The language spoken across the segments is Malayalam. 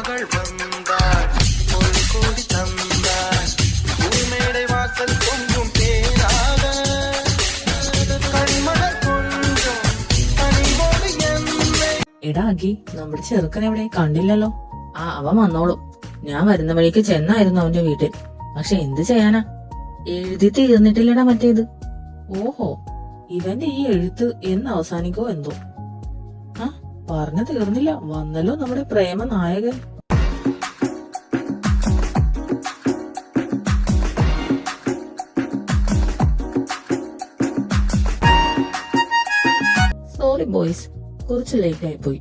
மகள் வந்தாள் ஒரு கோடி தந்தாள் பூமேடை வாசல் பொங்கும் தேனாக கண்மலர் கொஞ்சம் கனிவோடு என்னை. എടാ അഖി, നമ്മുടെ ചെറുക്കൻ എവിടെ? കണ്ടില്ലല്ലോ. അവൻ വന്നോളും. ഞാൻ വരുന്ന വഴിക്ക് ചെന്നായിരുന്നു അവന്റെ വീട്ടിൽ. പക്ഷെ എന്ത് ചെയ്യാനാ, എഴുതി തീർന്നിട്ടില്ലടാ മറ്റേത്. ഓഹോ, ഇവന്റെ ഈ എഴുത്ത് എന്ന് അവസാനിക്കോ എന്തോ. പറഞ്ഞു തീർന്നില്ല, വന്നല്ലോ നമ്മുടെ പ്രേമ നായകൻ. സോറി ബോയ്സ്, കുറച്ച് ലേറ്റ് ആയി പോയി.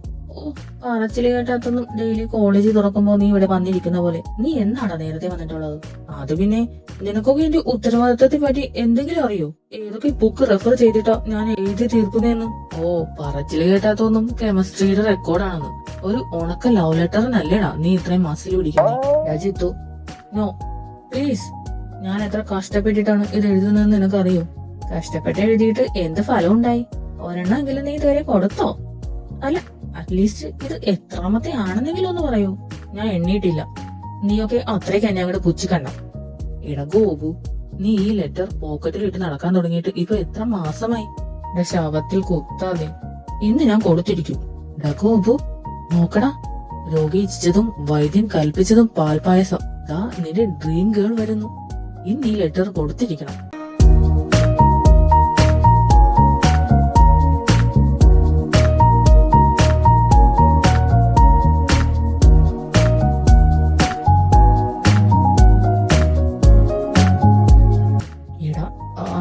പറച്ചില് കേട്ടാത്തൊന്നും ഡെയിലി കോളേജ് തുറക്കുമ്പോ നീ ഇവിടെ വന്നിരിക്കുന്ന പോലെ. നീ എന്നാടാ നേരത്തെ വന്നിട്ടുള്ളത്? അത് പിന്നെ നിനക്കൊക്കെ എന്റെ ഉത്തരവാദിത്തത്തെ പറ്റി എന്തെങ്കിലും അറിയോ? ഏതൊക്കെ ബുക്ക് റെഫർ ചെയ്തിട്ടോ ഞാൻ എഴുതി തീർക്കുന്നതെന്ന്? പറച്ചില് കേട്ടാത്തൊന്നും കെമിസ്ട്രിയുടെ റെക്കോർഡാണെന്ന്. ഒരു ഉണക്ക ലവ് ലെറ്ററിനല്ലേടാ നീ ഇത്രയും മസിൽ പിടിക്കുന്നത്? രജിത്തു, നോ പ്ലീസ്. ഞാൻ എത്ര കഷ്ടപ്പെട്ടിട്ടാണ് ഇത് എഴുതുന്നതെന്ന് നിനക്കറിയോ? കഷ്ടപ്പെട്ട് എഴുതിയിട്ട് എന്ത് ഫലം ഉണ്ടായി? ഒരെണ്ണമെങ്കിലും നീ ഇതുവരെ കൊടുത്തോ? അല്ല, അറ്റ്ലീസ്റ്റ് ഇത് എത്രാമത്തെ ആണെന്നെങ്കിലും ഒന്ന് പറയൂ. ഞാൻ എണ്ണിയിട്ടില്ല. നീയൊക്കെ അത്രയ്ക്ക് എന്നെ അങ്ങോട്ട് പുച്ഛിക്കണ്ട. എടാ ഗോപു, നീ ഈ ലെറ്റർ പോക്കറ്റിലിട്ട് നടക്കാൻ തുടങ്ങിയിട്ട് ഇപ്പൊ എത്ര മാസമായി? എന്റെ ശവത്തിൽ കുത്താതെ ഇന്ന് ഞാൻ കൊടുത്തിരിക്കും. എടാ ഗോപു, നോക്കടാ, രോഗി ഇച്ഛിച്ചതും വൈദ്യൻ കൽപ്പിച്ചതും പാൽപായസം. ദാ നിന്റെ ഡ്രീം ഗേൾ വരുന്നു. ഇന്ന് ഈ ലെറ്റർ കൊടുത്തിരിക്കണം.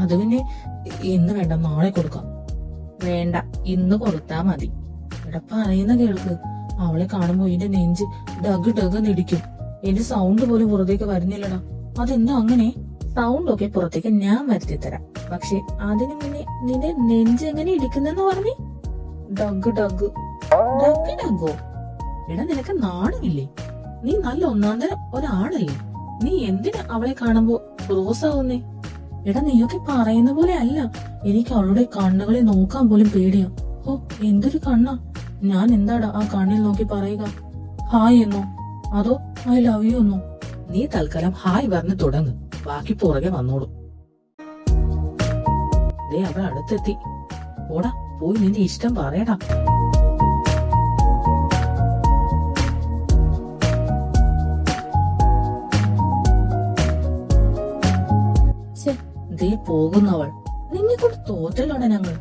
അത് പിന്നെ ഇന്ന് വേണ്ട, നാളെ കൊടുക്കാം. വേണ്ട, ഇന്ന് കൊടുത്താ മതി. എടാ പറയുന്ന കേൾക്ക്. അവളെ കാണുമ്പോ എന്റെ നെഞ്ച് ഡഗ് ഡഗ് നിടിക്കും. എന്റെ സൗണ്ട് പോലും പുറത്തേക്ക് വരുന്നില്ലടാ. അതെന്താ അങ്ങനെ? സൗണ്ട് ഒക്കെ പുറത്തേക്ക് ഞാൻ വരുത്തി തരാം. പക്ഷെ അതിനു മുന്നേ നിന്റെ നെഞ്ച് എങ്ങനെ ഇടിക്കുന്നെന്ന് പറഞ്ഞേ? ഡഗ് ഡഗ് ഡഗ് ഡഗോ? എടാ നിനക്ക് നാണമില്ലേ? നീ നല്ല ഒന്നാന്തരം ഒരാളല്ലേ? നീ എന്തിനാ അവളെ കാണുമ്പോ റോസാവുന്നേ? എടാ നീയൊക്കെ പറയുന്ന പോലെ അല്ല. എനിക്ക് അവളുടെ കണ്ണുകളെ നോക്കാൻ പോലും പേടിയാ. എന്തൊരു കണ്ണാ. ഞാൻ എന്താടാ ആ കണ്ണിൽ നോക്കി പറയുക? ഹായ് എന്നോ അതോ ഐ ലവ് യു എന്നോ? നീ തൽക്കാലം ഹായ് പറഞ്ഞ് തുടങ്ങ്, ബാക്കി പുറകെ വന്നോളൂ. ദേ അവൾ അടുത്തെത്തി. ഓടാ, പോയി നിന്റെ ഇഷ്ടം പറയടാ. ദേ പോകുന്നവൾ. നിന്നെ കൊണ്ട് തോറ്റല്ലോടെ ഞങ്ങൾ.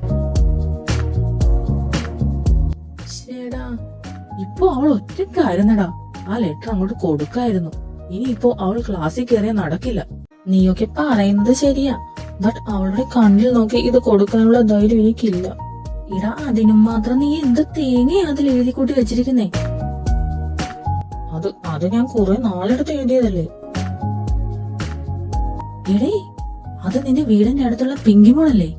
ശേടാ, ഇപ്പൊ അവൾ ഒറ്റക്കായിരുന്നടാ. ആ ലെറ്റർ അങ്ങോട്ട് കൊടുക്കായിരുന്നു. ഇനിയിപ്പോ അവൾ ക്ലാസ്സിൽ കയറിയാൽ നടക്കില്ല. നീയൊക്കെ പറയുന്നത് ശരിയാ, ബട്ട് അവളുടെ കണ്ണിൽ നോക്കി ഇത് കൊടുക്കാനുള്ള ധൈര്യം എനിക്കില്ല. ഇടാ, അതിനും മാത്രം നീ എന്ത് തേങ്ങയാ അതിൽ എഴുതി കൂട്ടി വെച്ചിരിക്കുന്നേ? അത് ഞാൻ കുറെ നാളെടുത്ത് എഴുതിയതല്ലേ. ഇടേ, അത് നിന്റെ വീടിന്റെ അടുത്തുള്ള പിങ്കിമോളല്ലേ?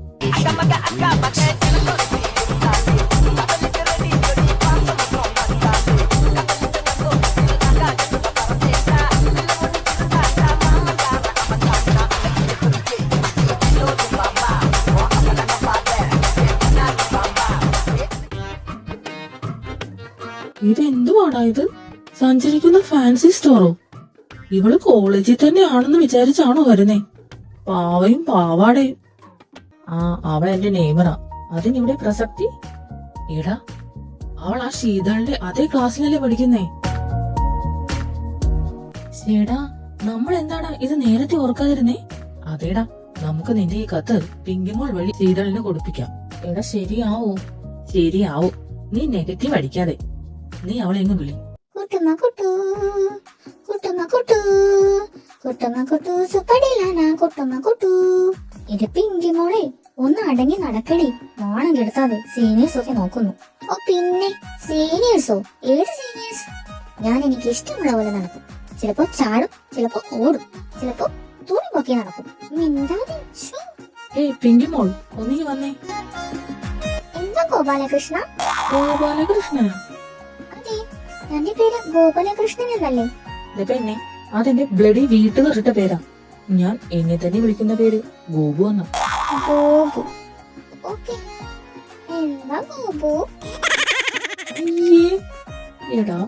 ഇതെന്തുവാടാ ഇത്? സഞ്ചരിക്കുന്ന ഫാൻസി സ്റ്റോറോ? ഇവള് കോളേജിൽ തന്നെ ആണെന്ന് വിചാരിച്ചാണോ വരുന്നേ? പാവയും പാവാടയും. അവൾ എന്റെ നെയ്മറാ. അതിനിവിടെ പ്രസക്തി? എടാ, അവൾ ആ ശീതളുടെ അതേ ക്ലാസ്സിലല്ലേ പഠിക്കുന്നേ? ശേടാ, നമ്മൾ എന്താടാ ഇത് നേരത്തെ ഓർക്കാതിരുന്നേ? അതേടാ, നമുക്ക് നിന്റെ ഈ കത്ത് പിങ്കിമോൾ വഴി ശീതളിന് കൊടുപ്പിക്കാം. എടാ ശരിയാവോ? ശരിയാവോ. നീ നെഗറ്റീവ് അടിക്കാതെ നീ അവളെ എങ്ങ് വിളി. എന്റെ പിങ്കി മോളെ, ഒന്ന് അടങ്ങി നടക്കടി. മോണം കെടുത്താതെ സീനിയേഴ്സ് ഒക്കെ നോക്കുന്നു. പിന്നെ സീനിയേഴ്സോ? ഏത് സീനിയേഴ്സ്? ഞാൻ എനിക്ക് ഇഷ്ടമുള്ള പോലെ നടക്കും. ചിലപ്പോ ചാടും, ചിലപ്പോ ഓടും, ചിലപ്പോ തുണി പൊക്കി നടക്കും. മിണ്ടാതെ. പിങ്കി മോൾ, ഒന്നിങ്ങി വന്നേ. എന്താ ഗോപാലകൃഷ്ണ? ഗോപാലകൃഷ്ണ? അതെ, എന്റെ പേര് ഗോപാലകൃഷ്ണൻ എന്നല്ലേ? പിന്നെ അതെന്റെ ബ്ലഡി വീട്ടുകാരുടെ പേരാ. ഞാൻ എന്നെ തന്നെ വിളിക്കുന്ന പേര് ഗോപു എന്നാ. ഗോപു? എന്താ ഗോപു? എടാ,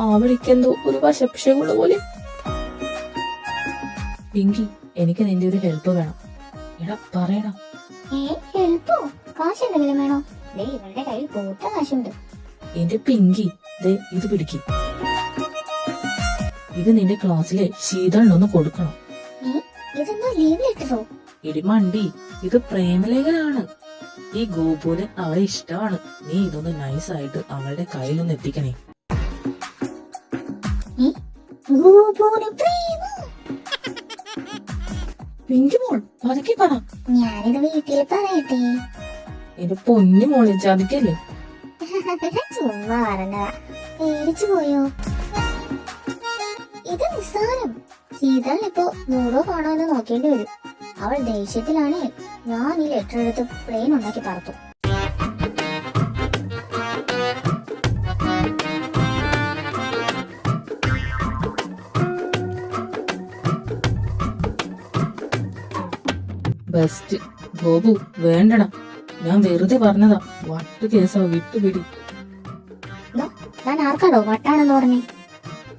ആ വിളിക്കെന്തോ ഒരു വശപ്പിശകുള്ള പോലെ. പിങ്കി, എനിക്ക് നിന്റെ ഒരു ഹെൽപ്പ് വേണം. എടാ പറയടാ. ഹെൽപ്പോ? കാശ് എന്തെങ്കിലും വേണോ? ദേ ഇവരുടെ കയ്യിൽ കൂട്ട കാശുണ്ട്. എന്റെ പിങ്കി, ദേ ഇത് പിടിക്കും. ഇത് നിന്റെ ക്ലാസ്സിലെ ശീതളിനൊന്ന് കൊടുക്കണം. ഇതെന്താ ലീവ് ലെറ്ററോ? ഇടിമണ്ടി, ഇത് പ്രേമലേഖനാണ്. ഈ ഗോപുവിന് അവളെ ഇഷ്ടമാണ്. നീ ഇതൊന്ന് നൈസായിട്ട് അവളുടെ കയ്യിലൊന്ന് എത്തിക്കണേ. ഗോപുവിന് പ്രേമോ? പിങ്കി മോൾ പതുക്കെ പറ. ഞാനിത് വീട്ടിൽ പറയട്ടെ. എന്റെ പൊന്നു മോളെ ചതിക്കല്ലേ. ചുമ്മാ പറഞ്ഞതാ. പേടിച്ചു പോയോ? ഇത് നിസ്സാരം. ശീതൾ ഇപ്പോ 100 കാണോ എന്ന് നോക്കേണ്ടി വരും. അവൾ ദേഷ്യത്തിലാണ്. ഞാൻ ഈ ലെറ്റർ എടുത്ത് പ്ലെയിൻ ഉണ്ടാക്കി പറത്തും. ബെസ്റ്റ്. ഗോപു വേണ്ടടാ, ഞാൻ വെറുതെ പറഞ്ഞതാ. വട്ട് കേസാ, വിട്ടുപിടി. ഞാൻ ആർക്കാടോ വട്ടാണെന്ന് പറഞ്ഞേ?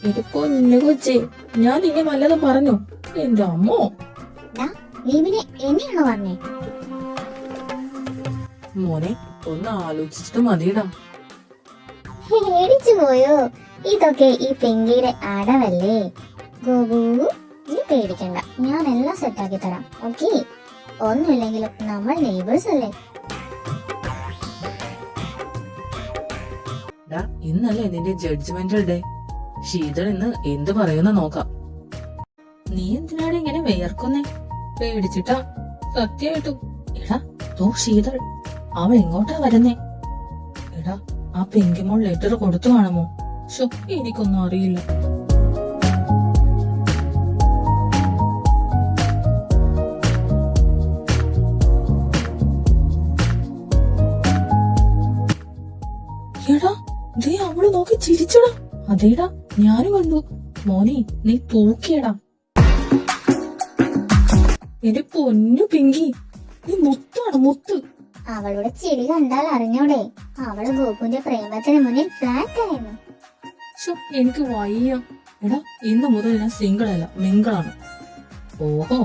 എന്റെ പൊന്നു കൊച്ചേ, ഞാൻ നിന്നെ വല്ലതും പറഞ്ഞോ? എന്റെ അമ്മോ. നീ പിന്നെ എന്നെയാണോ പറഞ്ഞേ? മോനെ ഒന്ന് ആലോചിച്ചിട്ട് മതിയടാ. പേടിച്ചു പോയോ? ഇതൊക്കെ ഈ പെങ്കിയുടെ അടവല്ലേ. ഗോപു, നീ പേടിക്കണ്ട, ഞാൻ എല്ലാം സെറ്റാക്കി തരാം. ഓക്കെ? ഒന്നുമില്ലെങ്കിലും നമ്മൾ നെയ്ബേഴ്സ് അല്ലേ. ഇന്നല്ലേ നിന്റെ ജഡ്ജ്മെന്റൽ ഡേ. ശീതൾ ഇന്ന് എന്ത് പറയുന്ന നോക്കാം. നീ എന്തിനാണ് ഇങ്ങനെ വിയർക്കുന്നേ? പേടിച്ചിട്ടാ സത്യമായിട്ടും. എടാ തോ ശീതൾ, അവൾ എങ്ങോട്ടാ വരുന്നേ? എടാ ആ പിങ്കിമോൾ ലെറ്റർ കൊടുത്തു കാണുമോ? ശോ, എനിക്കൊന്നും അറിയില്ല. എടാ ദേ അവള് നോക്കി ചിരിച്ചടാ. അതേടാ ഞാനും കണ്ടു. മോനെ നീ തൂക്കിയടാ. എന്റെ പൊന്നു പിങ്കി, നീ മുത്താണ്, മുത്ത്. അവളുടെ ചിരി കണ്ടാൽ അറിഞ്ഞോടെ, അവള് ഗോപുവിന്റെ പ്രേമത്തിന് മുന്നിൽ ഫ്ലാറ്റ് ആയിരുന്നു. ശോ, എനിക്ക് വയ്യ. എടാ ഇന്ന് മുതൽ ഞാൻ സിംഗിൾ അല്ല, മിങ്കിളാണ്. ഓഹോ,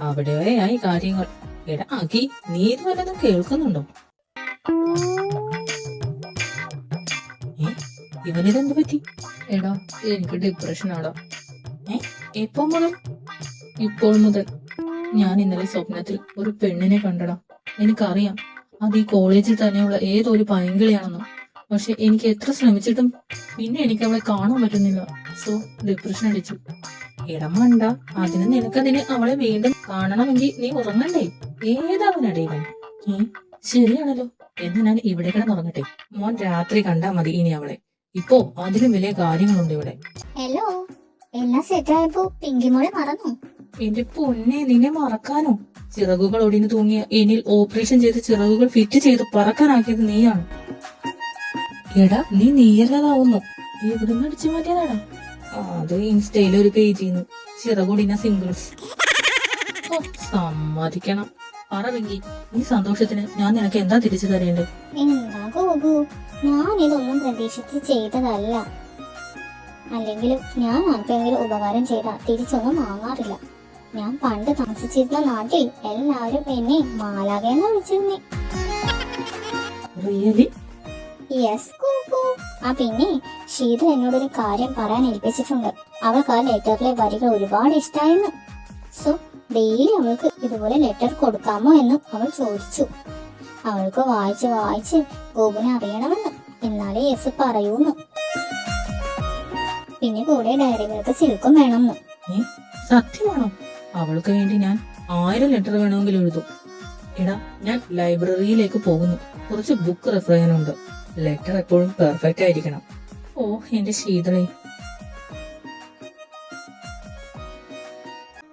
അവിടെ വരെയായി കാര്യങ്ങൾ. എടാ അഖി, നീ ഇത് വല്ലതും കേൾക്കുന്നുണ്ടോ? ഇവനിതെന്ത് പറ്റി? എടാ എനിക്ക് ഡിപ്രഷൻ ആടാ. എപ്പോ മുതൽ? ഇപ്പോൾ മുതൽ. ഞാൻ ഇന്നലെ സ്വപ്നത്തിൽ ഒരു പെണ്ണിനെ കണ്ടടാ. എനിക്കറിയാം അത് ഈ കോളേജിൽ തന്നെയുള്ള ഏതൊരു പൈങ്കിളിയാണെന്ന്. പക്ഷെ എനിക്ക് എത്ര ശ്രമിച്ചിട്ടും പിന്നെ എനിക്ക് അവളെ കാണാൻ പറ്റുന്നില്ല. സോ ഡിപ്രഷൻ അടിച്ചു. ഇടമണ്ട, അതിന് നിനക്കതിന് അവളെ വീണ്ടും കാണണമെങ്കിൽ നീ ഉറങ്ങണ്ടേ? ഏതാവനടേവൻ? ശരിയാണല്ലോ. എന്ന് ഞാൻ ഇവിടെ കിടന്നുറങ്ങട്ടെ. മോൻ രാത്രി കണ്ടാ മതി ഇനി അവളെ. ഇപ്പോ അതിലും വലിയ കാര്യങ്ങളുണ്ട് ഇവിടെ. ഹലോ, എല്ലാം സെറ്റായപ്പോ പിങ്കിമോളെ മറന്നു? എന്റെ പൊന്നെ, നിന്നെ മറക്കാനോ? ചിറകുകൾ ഒടിഞ്ഞു തൂങ്ങിയ എന്നിൽ ഓപ്പറേഷൻ ചെയ്ത് ചിറകുകൾ ഫിറ്റ് ചെയ്ത് പറക്കാനാക്കിയത് നീയാണ്. എടാ നീ നീയല്ലാതാവുന്നു. എവിടുന്ന് അടിച്ചു മാറ്റിയതാടാ? അത് ഇൻസ്റ്റയിലെ ഒരു പേജിന്ന്. ചിറകൊടിഞ്ഞ സിംഗിൾസ്. സമ്മതിക്കണം. പറ വെങ്കി, ഈ സന്തോഷത്തിന് ഞാൻ നിനക്ക് എന്താ തിരിച്ചു തരേണ്ടത്? എന്താ ഗോപു, ഞാൻ ഇതൊന്നും പ്രതീക്ഷിച്ച് ചെയ്തതല്ല. അല്ലെങ്കിലും ഞാൻ ആർക്കെങ്കിലും ഉപകാരം ചെയ്താൽ തിരിച്ചൊന്നും വാങ്ങാറില്ല. ഞാൻ പണ്ട് താമസിച്ചിരുന്ന നാട്ടിൽ എല്ലാവരും എന്നെ മാലാകയെന്ന് വിളിച്ചിരുന്നേ. റിയലി? യെസ് ഗോപു. പിന്നെ ശീതൾ എന്നോടൊരു കാര്യം പറയാൻ ഏൽപ്പിച്ചിട്ടുണ്ട്. അവൾക്ക് ആ ലെറ്ററിലെ വരികൾ ഒരുപാട് ഇഷ്ടായെന്ന്. സോ ഡെയിലി അവൾക്ക് ഇതുപോലെ ലെറ്റർ കൊടുക്കാമോ എന്ന് അവൾ ചോദിച്ചു. അവൾക്ക് വായിച്ച് വായിച്ച് ഗോപുവിനെ അറിയണമെന്ന്, എന്നാലേ യെസ് പറയൂന്ന്. പിന്നെ കൂടെ ഡയറികൾക്ക് സിൽക്കും വേണമെന്ന്. സത്യമാണോ? അവൾക്ക് വേണ്ടി ഞാൻ 1000 ലെറ്റർ വേണമെങ്കിലും എഴുതും. എടാ ഞാൻ ലൈബ്രറിയിലേക്ക് പോകുന്നു. കുറച്ച് ബുക്ക് റെഫർ ചെയ്യാനുണ്ട്. ലെറ്റർ എപ്പോഴും പെർഫെക്റ്റ് ആയിരിക്കണം. ഓ എന്റെ ശീതളേ.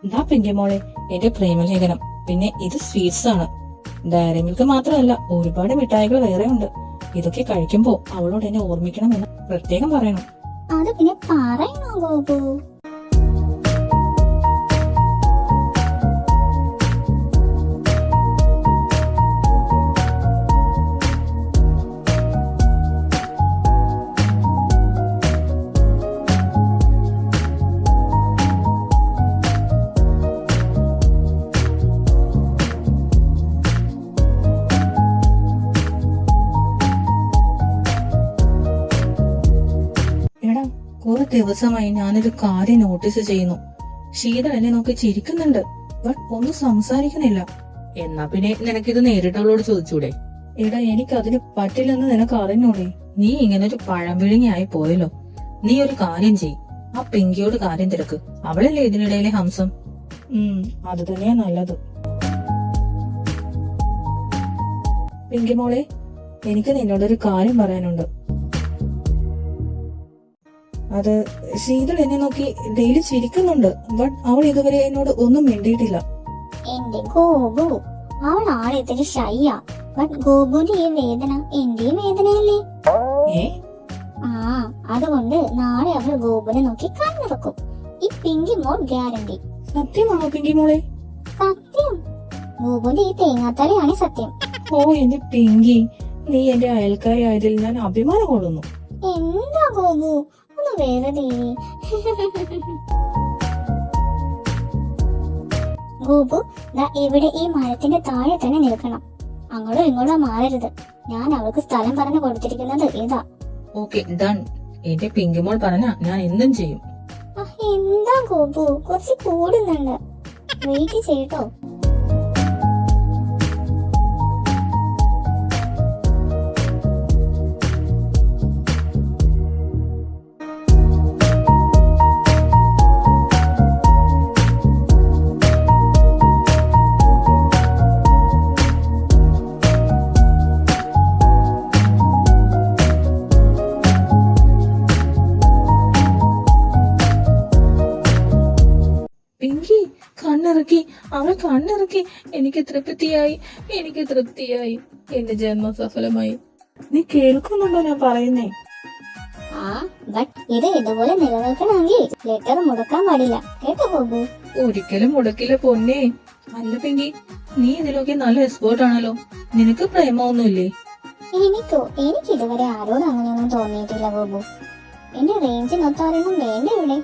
ഇതാ പിങ്കി മോളെ എന്റെ പ്രേമലേഖനം. പിന്നെ ഇത് സ്വീറ്റ്സ് ആണ്. ഡയറി മിൽക്ക് മാത്രമല്ല, ഒരുപാട് മിഠായികൾ വേറെ ഉണ്ട്. ഇതൊക്കെ കഴിക്കുമ്പോ അവളോട് എന്നെ ഓർമ്മിക്കണമെന്ന് പ്രത്യേകം പറയണം. അത് പിന്നെ പറയണോ ഗോപു? ദിവസമായി ഞാനൊരു കാര്യം നോട്ടീസ് ചെയ്യുന്നു. ശീതൾ എന്നെ നോക്കി ചിരിക്കുന്നുണ്ട്, ബട്ട് ഒന്നും സംസാരിക്കുന്നില്ല. എന്നാ പിന്നെ നിനക്കിത് നേരിട്ട് അവളോട് ചോദിച്ചൂടെ? എടാ, എനിക്കതിന് പറ്റില്ലെന്ന് നിനക്ക് അറിഞ്ഞൂടെ? നീ ഇങ്ങനൊരു പഴംപിഴുങ്ങിയായി പോയല്ലോ. നീ ഒരു കാര്യം ചെയ്, ആ പിങ്കിയോട് കാര്യം തിരക്ക്. അവളല്ലേ ഇതിനിടയിലെ ഹംസം. അത് തന്നെയാ നല്ലത്. പിങ്കി മോളെ, എനിക്ക് നിന്നോടൊരു കാര്യം പറയാനുണ്ട്. അത് ശീതൾ എന്നെ നോക്കി ഡെയിലി ചിരിക്കുന്നുണ്ട്, ബട്ട് അവൾ ഇതുവരെ എന്നോട് ഒന്നും മിണ്ടിയിട്ടില്ല. എന്റെ ഗോപു, അവൾ ആളിത്തിരി ഷൈയാ. ബട്ട് ഗോപുവിന്റെ ഈ വേദന എന്റെയും വേദനയല്ലേ? ഏ ആ, അതുകൊണ്ട് നാളെ അവൾ ഗോപുവിനെ നോക്കി കണ്ണിറക്കും. ഈ പിങ്കി മോൾ ഗ്യാരണ്ടി. സത്യമാണോ പിങ്കി മോളെ? സത്യം. ഗോപുവിന്റെ ഈ തേങ്ങാത്തലയാണ് സത്യം. ഓ എന്റെ പിങ്കി, നീ എന്റെ അയൽക്കാരി ആയതിൽ ഞാൻ അഭിമാനം കൊള്ളുന്നു. എന്താ ഗോപു, ഒന്ന് വെറുതെ. ഗോപു, ദാ ഇവിടെ ഈ മരത്തിന്റെ താഴെ തന്നെ നിൽക്കണം. അങ്ങോട്ടോ ഇങ്ങോട്ടോ മാറരുത്. ഞാൻ അവൾക്ക് സ്ഥലം പറഞ്ഞു കൊടുത്തിരിക്കുന്നത് ഇതാ. Okay, done. എന്റെ പിങ്കി മോൾ പറഞ്ഞ ഞാൻ എന്തും ചെയ്യും. എന്താ ഗോപു, കുറച്ച് കൂടുന്നുണ്ട്. വെയിറ്റ് ചെയ്യട്ടോ. പിങ്കി കണ്ണിറക്കി, അവൾ കണ്ണിറക്കി. എനിക്ക് തൃപ്തിയായി, എനിക്ക് തൃപ്തിയായി. എന്റെ ജന്മം സഫലമായി. നീ കേൾക്കുന്നുണ്ടോ ഞാൻ പറയുന്നേ? ബട്ട് ഇത് ഇതുപോലെ നിലനിൽക്കണമെങ്കിൽ ലെറ്റർ മുടക്കാൻ പാടില്ല, കേട്ടോ ഗോപു? ഒരിക്കലും മുടക്കില്ല പൊന്നേ. അല്ല പിങ്കി, നീ ഇതിലൊക്കെ നല്ല എക്സ്പേർട്ട് ആണല്ലോ. നിനക്ക് പ്രേമൊന്നുമില്ലേ? എനിക്ക് ഇതുവരെ ആരോടും അങ്ങനെയൊന്നും തോന്നിയിട്ടില്ല ഗോപു. എന്റെ റേഞ്ചിനൊത്താരണം വേണ്ട ഇവിടെ.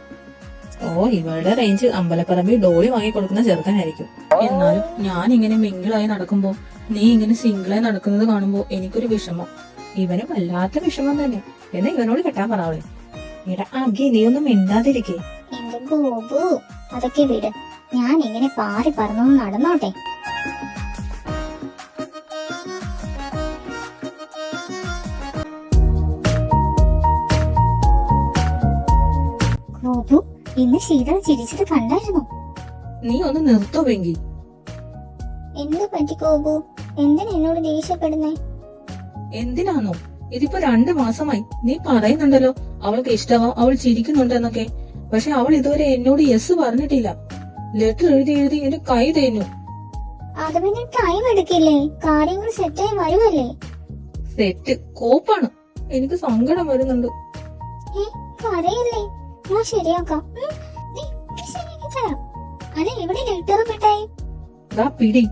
ഓ, ഇവളുടെ റേഞ്ച് അമ്പലപ്പറമ്പിൽ ഡോളി വാങ്ങി കൊടുക്കുന്ന ചെറുക്കനായിരിക്കും. എന്നാലും ഞാൻ ഇങ്ങനെ മിങ്കിളായി നടക്കുമ്പോ നീ ഇങ്ങനെ സിംഗിളായി നടക്കുന്നത് കാണുമ്പോ എനിക്കൊരു വിഷമം. ഇവന് വല്ലാത്ത വിഷമം തന്നെ. എന്നാ ഇവനോട് കെട്ടാൻ പറയാവേ. എടാ അഗി, നീ ഒന്നും മിണ്ടാതിരിക്കേ. എന്റെ ഗോപു, അതൊക്കെ വിട്. ഞാൻ ഇങ്ങനെ പാറി പറന്നു നടന്നോട്ടെ. ഗോപു, ഇന്ന് ശീതൾ ചിരിച്ചത് കണ്ടായിരുന്നു. നീ ഒന്ന് നിർത്തോ വെങ്കി. എന്ത് പറ്റി ഗോപു? എന്തിനാ എന്നോട് ദേഷ്യപ്പെടുന്നേ? എന്തിനാണോ? ഇതിപ്പോ 2 മാസമായി നീ പറയുന്നുണ്ടല്ലോ അവൾക്ക് ഇഷ്ടമാ, അവൾ ചിരിക്കുന്നുണ്ടെന്നൊക്കെ. പക്ഷെ അവൾ ഇതുവരെ എന്നോട് യെസ് പറഞ്ഞിട്ടില്ല. ലെറ്റർ എഴുതി എഴുതി എന്റെ കൈ തേഞ്ഞു. അത് പിന്നെ ടൈം എടുക്കില്ലേ? കാര്യങ്ങൾ സെറ്റായി വരുമല്ലേ? സെറ്റ് കോപ്പാണ്. എനിക്ക് സങ്കടം വരുന്നുണ്ട്. പറയല്ലേ, ഞാൻ ശരിയാക്കാം. ശരിയാക്കി തരാം. അല്ല, ഇവിടെ ലെറ്റർ കിട്ടായി. ദാ പിടി.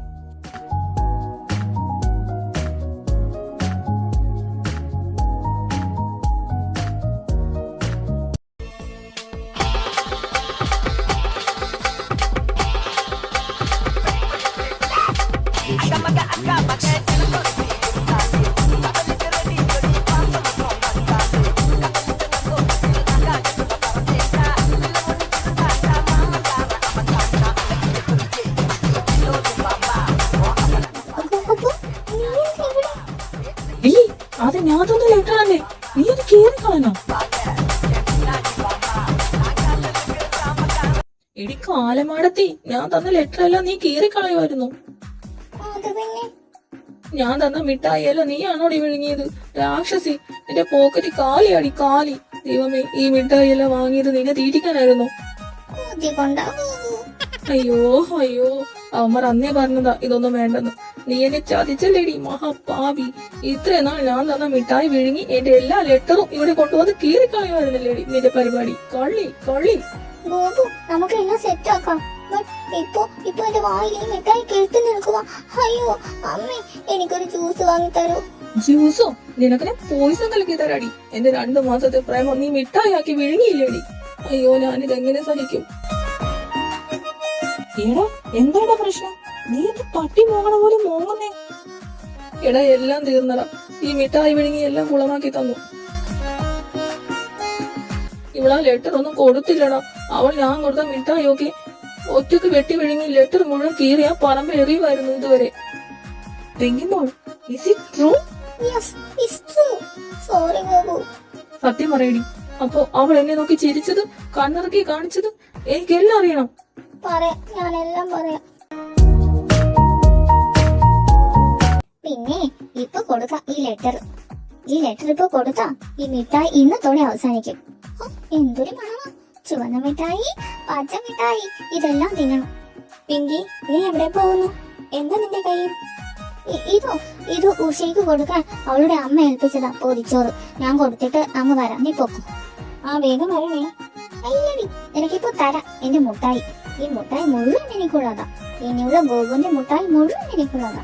അത് ഞാൻ തന്ന ലെറ്റർ അല്ലേ? നീ അത് കേറി കളഞ്ഞോ? എടി കാലമാടത്തി, ഞാൻ തന്ന ലെറ്റർ എല്ലാം നീ കീറി കളയുമായിരുന്നു. ഞാൻ തന്ന മിഠായിയല്ലോ നീയാണോടി വിഴുങ്ങിയത്? രാക്ഷസി, എന്റെ പോക്കറ്റ് കാലിയാടി കാലി. ദൈവമേ, ഈ മിഠായിയെല്ലാം വാങ്ങിയത് നിന്നെ തീറ്റിക്കാനായിരുന്നു. അയ്യോ അയ്യോ, അവന്മാർ അന്നേ പറഞ്ഞതാ ഇതൊന്നും വേണ്ടെന്ന്. നീ എന്നെ ചതിച്ചല്ലേടി മഹാപാവി. ഇത്രയും നാൾ ഞാൻ തന്ന മിഠായി വിഴുങ്ങി എന്റെ എല്ലാ ലെറ്ററും ഇവിടെ കൊണ്ടുവന്ന് കീറിക്കളയുമായിരുന്നല്ലേടി നിന്റെ പരിപാടി. കള്ളി കള്ളി. നമുക്ക് എല്ലാം സെറ്റ് ആക്കാം. ഇപ്പൊ എന്റെ വായിൽ ഈ മിഠായി കേട്ട് നിൽക്കുക. അയ്യോ അമ്മേ, എനിക്കൊരു ജ്യൂസ് വാങ്ങി തരൂ. ജ്യൂസോ? നിനക്കിനെ പോയിസൺ കലക്കി തരാടി. എന്റെ 2 മാസത്തെ പ്രേമം നീ മിഠായി ആക്കി വിഴുങ്ങിയില്ലേടി. അയ്യോ, ഞാനിതെങ്ങനെ സഹിക്കും? എടാ, എന്താടാ പ്രശ്നം? നീ എന്ത് പട്ടി മോങ്ങണ പോലെ മോങ്ങുന്നേ? എടാ, എല്ലാം തീർന്നടാ. ഈ മിഠായി വിഴുങ്ങി എല്ലാം കുളമാക്കി തന്നു. ഇവളാ ലെറ്റർ ഒന്നും കൊടുത്തില്ലടാ. അവൾ ഞാൻ കൊടുത്ത മിഠായിയൊക്കെ ഒറ്റക്ക് വെട്ടി വിഴുങ്ങി ലെറ്റർ മുഴുവൻ കീറി ആ പറമ്പ് എറിയുമായിരുന്നു ഇതുവരെ. പെങ്കിമോൾ, is it true? Yes, it's true. Sorry, Gopu. സത്യം പറയടി. അപ്പൊ അവൾ എന്നെ നോക്കി ചിരിച്ചത്, കണ്ണിറക്കി കാണിച്ചത് എനിക്കെല്ലാം അറിയണം. പറയാം, ഞാനെല്ലാം പറയാം. പിന്നെ ഇപ്പൊ കൊടുക്കാം ഈ ലെറ്റർ. ഈ ലെറ്റർ ഇപ്പൊ കൊടുത്താ ഈ മിഠായി ഇന്നത്തോടെ അവസാനിക്കും. ഓ, എന്തൊരു മണമാ! ചുവന്ന മിഠായി, പച്ച മിഠായി, ഇതെല്ലാം തിന്നണം. പിങ്കി, നീ എവിടെ പോകുന്നു? എന്താ നിന്റെ കയ്യിൽ? ഇത് ഉഷയ്ക്ക് കൊടുക്കാൻ അവളുടെ അമ്മ ഏൽപ്പിച്ചതാ പൊതിച്ചോറ്. ഞാൻ കൊടുത്തിട്ട് അങ്ങ് വരാം, നീ പൊക്കും. ആ, വേഗം വരണേ. അയ്യടി, എനിക്കിപ്പോ തരാം എന്റെ മുട്ടായി. ഈ മുട്ടായി മുഴുവൻ എനിക്കുള്ളതാ. ഇനിയുള്ള ഗോകുന്റെ മുട്ടായി മുഴുവൻ എനിക്കുള്ളതാ.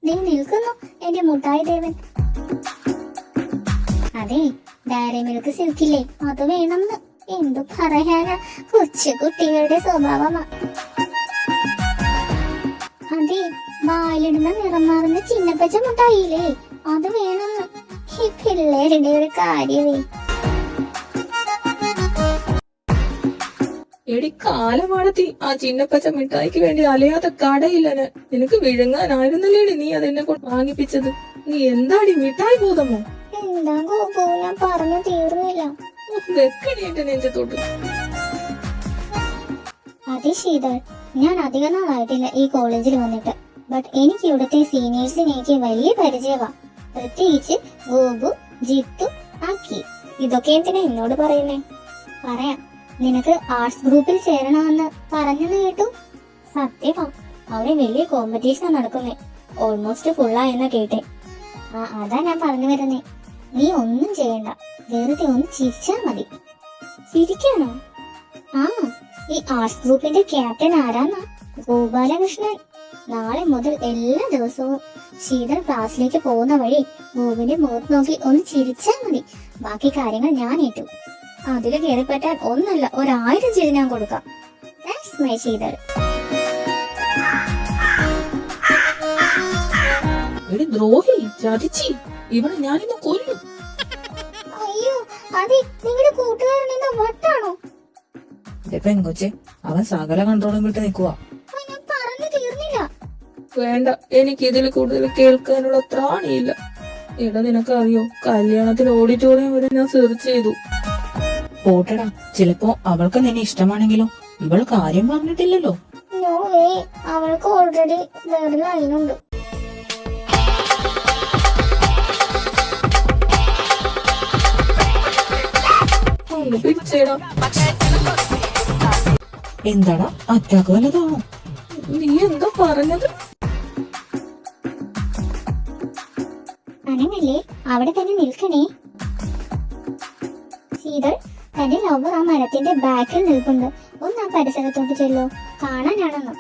നീ നിൽക്കുന്നു എന്റെ മുട്ടായി ദേവൻ. അതെ, ഡയറി മിൽക്ക് സിൽക്കില്ലേ, അത് വേണമെന്ന്. എന്തു പറയാനാ, കൊച്ചു കുട്ടികളുടെ സ്വഭാവമാ. അതെ, വായിലിടുന്ന നിറം മാറുന്ന ചിന്നപ്പച്ച മുട്ടായില്ലേ, അത് വേണമെന്ന്. ഈ പിള്ളേരുടെ ഒരു കാര്യമേ. എടി കാലമാടത്തി, ആ ചിന്നപ്പച്ച മിഠായിക്ക് വേണ്ടി അലയാത്ത കടയില്ലന്. നിനക്ക് വിഴുങ്ങാനായിരുന്നല്ലേടി നീ അതെന്നെ കൊണ്ട് വാങ്ങിപ്പിച്ചത്. നീ എന്താടി മിഠായി ഭൂതമോ? എന്താ ഗോപു, ഞാൻ പറഞ്ഞു തീർന്നില്ല. വെക്കടി എന്റെ നെഞ്ചത്തോട്ട്. അതെ ശീതൾ, ഞാൻ അധിക നാളായിട്ടില്ല ഈ കോളേജിൽ വന്നിട്ട്. ബട്ട് എനിക്ക് ഇവിടുത്തെ സീനിയേഴ്സിനെനിക്ക് വലിയ പരിചയമാ. പ്രത്യേകിച്ച് ഗോപു, ജിത്തു, ആക്കി. ഇതൊക്കെ എന്തിനാ എന്നോട് പറയുന്നേ? പറയാം, നിനക്ക് ആർട്സ് ഗ്രൂപ്പിൽ ചേരണമെന്ന് പറഞ്ഞെന്ന് കേട്ടു. സത്യമാ, അവിടെ വലിയ കോമ്പറ്റീഷൻ നടക്കുന്നേ. ഓൾമോസ്റ്റ് ഫുള്ളായെന്ന കേട്ടെ. അതാ ഞാൻ പറഞ്ഞു വരുന്നേ. നീ ഒന്നും ചെയ്യണ്ട, വെറുതെ ഒന്ന് ചിരിച്ചാ മതി. ചിരിക്കാനോ? ആ, ഈ ആർട്സ് ഗ്രൂപ്പിന്റെ ക്യാപ്റ്റൻ ആരാന്നാ? ഗോപാലകൃഷ്ണൻ. നാളെ മുതൽ എല്ലാ ദിവസവും ശീതൾ ക്ലാസ്സിലേക്ക് പോകുന്ന വഴി ഗോപിന്റെ മുഖത്ത് നോക്കി ഒന്ന് ചിരിച്ചാ മതി. ബാക്കി കാര്യങ്ങൾ ഞാൻ ഏറ്റു. അതില് കയറിപ്പറ്റാൻ ഒന്നല്ല 1000 ചിരി ഞാൻ കൊടുക്കാം. That's my Sheetal. എടി ദ്രോഹി, ചതിച്ചി, ഇവിടെ ഞാനിന്ന് കൊല്ലും. അയ്യോ, അതെ, നിങ്ങളുടെ കൂട്ടുകാരൻ എന്താ വട്ടാണോ? പെങ്കൊച്ചെ, അവൻ സകല കൺട്രോളും വിട്ട് നിൽക്കുക. ഞാൻ പറഞ്ഞു തീർന്നില്ല. വേണ്ട, എനിക്ക് ഇതിൽ കൂടുതൽ കേൾക്കാനുള്ള ത്രാണിയില്ല. എടാ, നിനക്കറിയോ, കല്യാണത്തിന് ഓഡിറ്റോറിയം വരെ ഞാൻ സെർച്ച് ചെയ്തു. പോട്ടടാ, ചിലപ്പോ അവൾക്ക് നിന്നെ ഇഷ്ടമാണെങ്കിലോ? ഇവൾ കാര്യം പറഞ്ഞിട്ടില്ലല്ലോ. നോ വേ, അവൾക്ക് ഓൾറെഡി വേറെ ലൈനുണ്ട്. എന്താടാ, അറ്റാക്ക് വല്ലതാണോ? നീ എന്താ പറഞ്ഞത്? അനങ്ങല്ലേ, അവിടെ തന്നെ നിൽക്കണേ. ശീതൾ, തന്റെ ലവർ ആ മരത്തിന്റെ ബാക്കിൽ നിൽപ്പുണ്ട്. ഒന്ന് ആ പരിസരത്തോട്ട് ചെല്ലോ, കാണാനാണെന്ന്.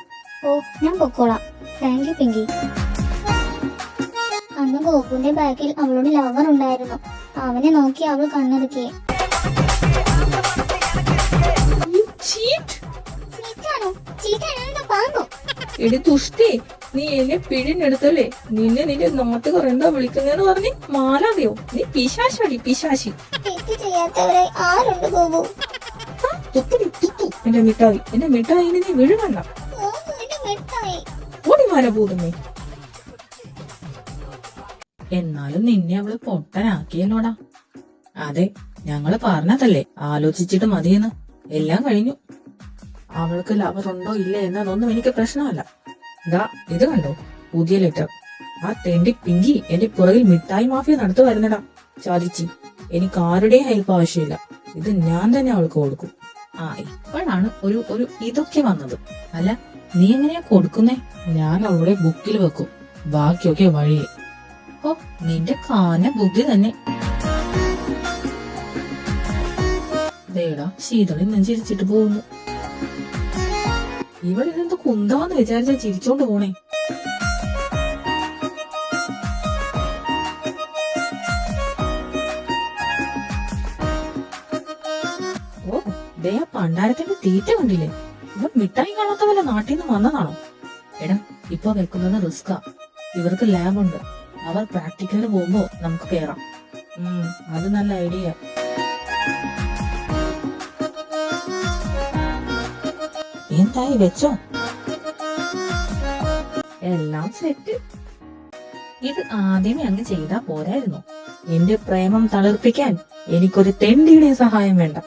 ഓ, ഞാൻ പൊക്കോളാം. Thank you Pinky. അന്ന് ഗോപുവിന്റെ ബാക്കിൽ അവളുടെ ലവർ ഉണ്ടായിരുന്നു. അവനെ നോക്കി അവൾ കണ്ണിറുക്കി. എടി തുഷ്ടി, നീ എന്നെ പിഴിഞ്ഞെടുത്തല്ലേ? നിന്നെ നിന്റെ നാട്ടുകാർ എന്താ വിളിക്കുന്നതെന്ന് പറഞ്ഞ് മാലാതെയോ? നീ പിശാശടി, പിശാശി. തെറ്റ് ചെയ്യാത്തവരായി ആരുണ്ട് ഗോപു? എന്റെ മിഠായി, എന്റെ മിഠായിനെ നീ വിഴുകണ്ട. ഓടി മാലഭൂതമേ. എന്നാലും നിന്നെ അവള് പൊട്ടനാക്കിയല്ലോടാ. അതെ, ഞങ്ങള് പറഞ്ഞതല്ലേ ആലോചിച്ചിട്ട് മതിയെന്ന്. എല്ലാം കഴിഞ്ഞു. അവൾക്ക് ലവർ ഉണ്ടോ ഇല്ലേ എന്നതൊന്നും എനിക്ക് പ്രശ്നമല്ല. ദാ ഇത് കണ്ടോ, പുതിയ ലെറ്റർ. ആ തെണ്ടി പിങ്കി എന്റെ പുറകിൽ മിഠായി മാഫിയ നടത്തു വരുന്നടാ. ചാദിച്ചി, എനിക്ക് ആരുടെയും ഹെൽപ്പ് ആവശ്യമില്ല. ഇത് ഞാൻ തന്നെ അവൾക്ക് കൊടുക്കും. ആ, ഇപ്പോഴാണ് ഒരു ഇതൊക്കെ വന്നത്. അല്ല, നീ എങ്ങനെയാ കൊടുക്കുന്നേ? ഞാൻ അവളുടെ ബുക്കിൽ വെക്കും, ബാക്കിയൊക്കെ വഴിയെ. ഓ, നിന്റെ കാന ബുദ്ധി തന്നെ. ദേടാ, ശീതളിൽ നിന്ന് ചിരിച്ചിട്ട് പോകുന്നു. ഇവിടെ ഇതെന്ത് കുന്താന്ന് വിചാരിച്ചാ ചിരിച്ചോണ്ട് പോണേ. ഓ, ദേ ആ പണ്ടാരത്തിന്റെ തീറ്റ കണ്ടില്ലേ? ഇവൻ മിഠായി കാണാത്ത വല്ല നാട്ടിൽ നിന്ന് വന്നതാണോ? എടാ, ഇപ്പൊ വെക്കുന്നത് റിസ്കാ. ഇവർക്ക് ലാബുണ്ട്. അവർ പ്രാക്ടിക്കലിന് പോകുമ്പോ നമുക്ക് കേറാം. അത് നല്ല ഐഡിയ. എന്തായി വെച്ചോ? എല്ലാം സെറ്റ്. ഇത് ആദ്യമേ അങ്ങ് ചെയ്താ പോരായിരുന്നു. എന്റെ പ്രേമം തളിർപ്പിക്കാൻ എനിക്കൊരു തെണ്ടിയുടെ സഹായം വേണ്ട.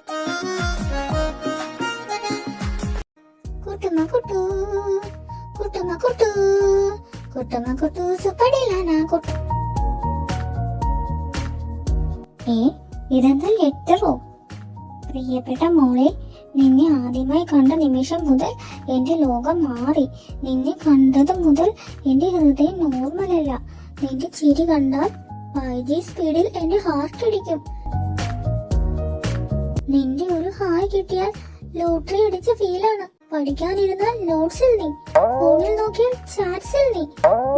കുട്ടുമ്മ കുട്ടു കുട്ടുമ്മ കുട്ടു കുട്ടുമ്മ കുട്ടു സുപ്പടിയിലാണ് കുട്ടു. ഇതെന്താ ലെറ്ററോ? പ്രിയപ്പെട്ട മോളെ, നിന്നെ ആദ്യമായി കണ്ട നിമിഷം മുതൽ എന്റെ ലോകം മാറി. നിന്നെ കണ്ടത് മുതൽ എന്റെ ഹൃദയം നോർമലല്ല. നിന്റെ ചിരി കണ്ടാൽ 5G സ്പീഡിൽ എന്റെ ഹാർട്ട് ഇടിക്കും. നിന്റെ ഒരു ഹായ് കിട്ടിയാൽ ലോട്ടറി അടിച്ച ഫീലാണ്. പഠിക്കാനിരുന്നാൽ നോട്ട്സിൽ നീ, ഫോണിൽ നോക്കിയാൽ ചാറ്റ്സിൽ നീ,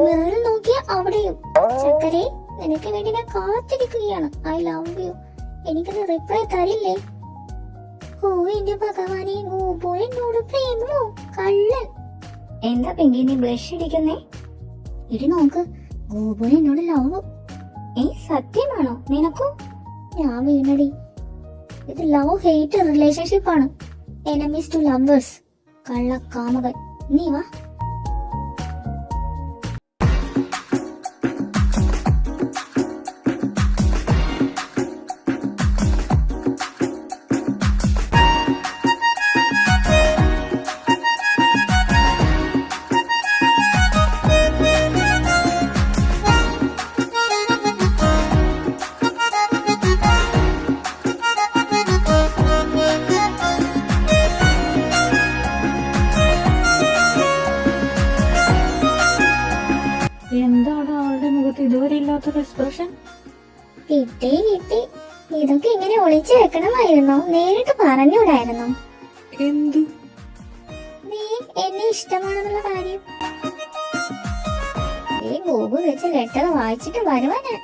മിററിൽ നോക്കിയാൽ അവിടെയും. ചക്കരെ, നിനക്ക് വേണ്ടി ഞാൻ കാത്തിരിക്കുകയാണ്. I love U. എനിക്കത് റിപ്ലൈ തരില്ലേ? ഓ എന്റെ ഭഗവാനെ, ഗോപു എന്നോട് പ്രേമോ? കള്ളൻ. എന്താ പിങ്കി നീ ബ്ലഷ് അടിക്കുന്നേ? ഇടി നോക്ക്, ഗോപു എന്നോട് ലവ്. സത്യമാണോ? നിനക്കോ? ഞാൻ വീണടി. ഇത് ലവ് ഹെയ്റ്റ് റിലേഷൻഷിപ്പ് ആണ്. Enemies to lovers. കള്ളക്കാമുകൻ. നീ വാ. എന്താണ് അവളുടെ മുഖത്ത് ഇതുവരെ ഇല്ലാത്തൊരു എക്സ്പ്രഷൻ? കിട്ടി കിട്ടി. ഇതൊക്കെ ഇങ്ങനെ ഒളിച്ചു വെക്കണമായിരുന്നോ? നേരിട്ട് പറഞ്ഞൂടായിരുന്നോ? എന്ത്? നീ എന്നെ ഇഷ്ടമാണെന്നുള്ള കാര്യം. ഈ ഗൂഗിൾ വെച്ച് ലെറ്റർ വായിച്ചിട്ട് വരുവാ ഞാൻ.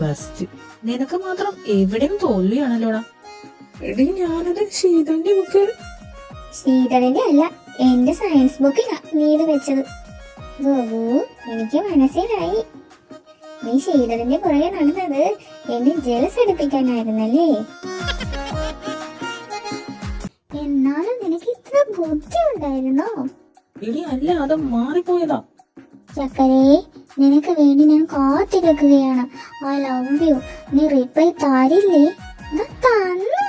ബെസ്റ്റ്. നിനക്ക് മാത്രം എവിടെയും തോൽവിയാണല്ലോടാ. എടി, ഞാനത് ശീതന്റെ ബുക്ക്. ശീതളിന്റെ അല്ല, എന്റെ സയൻസ് ബുക്കിലാ നീ ഇത് വെച്ചത്. ഗോപു, എനിക്ക് മനസ്സിലായി. നീ ശീതളിന്റെ പുറകെ നടന്നത് എന്റെ ജലസ് എടുപ്പിക്കാനായിരുന്നല്ലേ? എന്നാലും നിനക്ക് ഇത്ര ബുദ്ധി ഉണ്ടായിരുന്നോ? എടി അല്ല, അത് മാറിപ്പോയതാ. ചക്കരേ, നിനക്ക് വേണ്ടി ഞാൻ കാത്തിരിക്കുകയാണ്. I love U. നീ റിപ്ലൈ തരില്ലേ? തന്നു.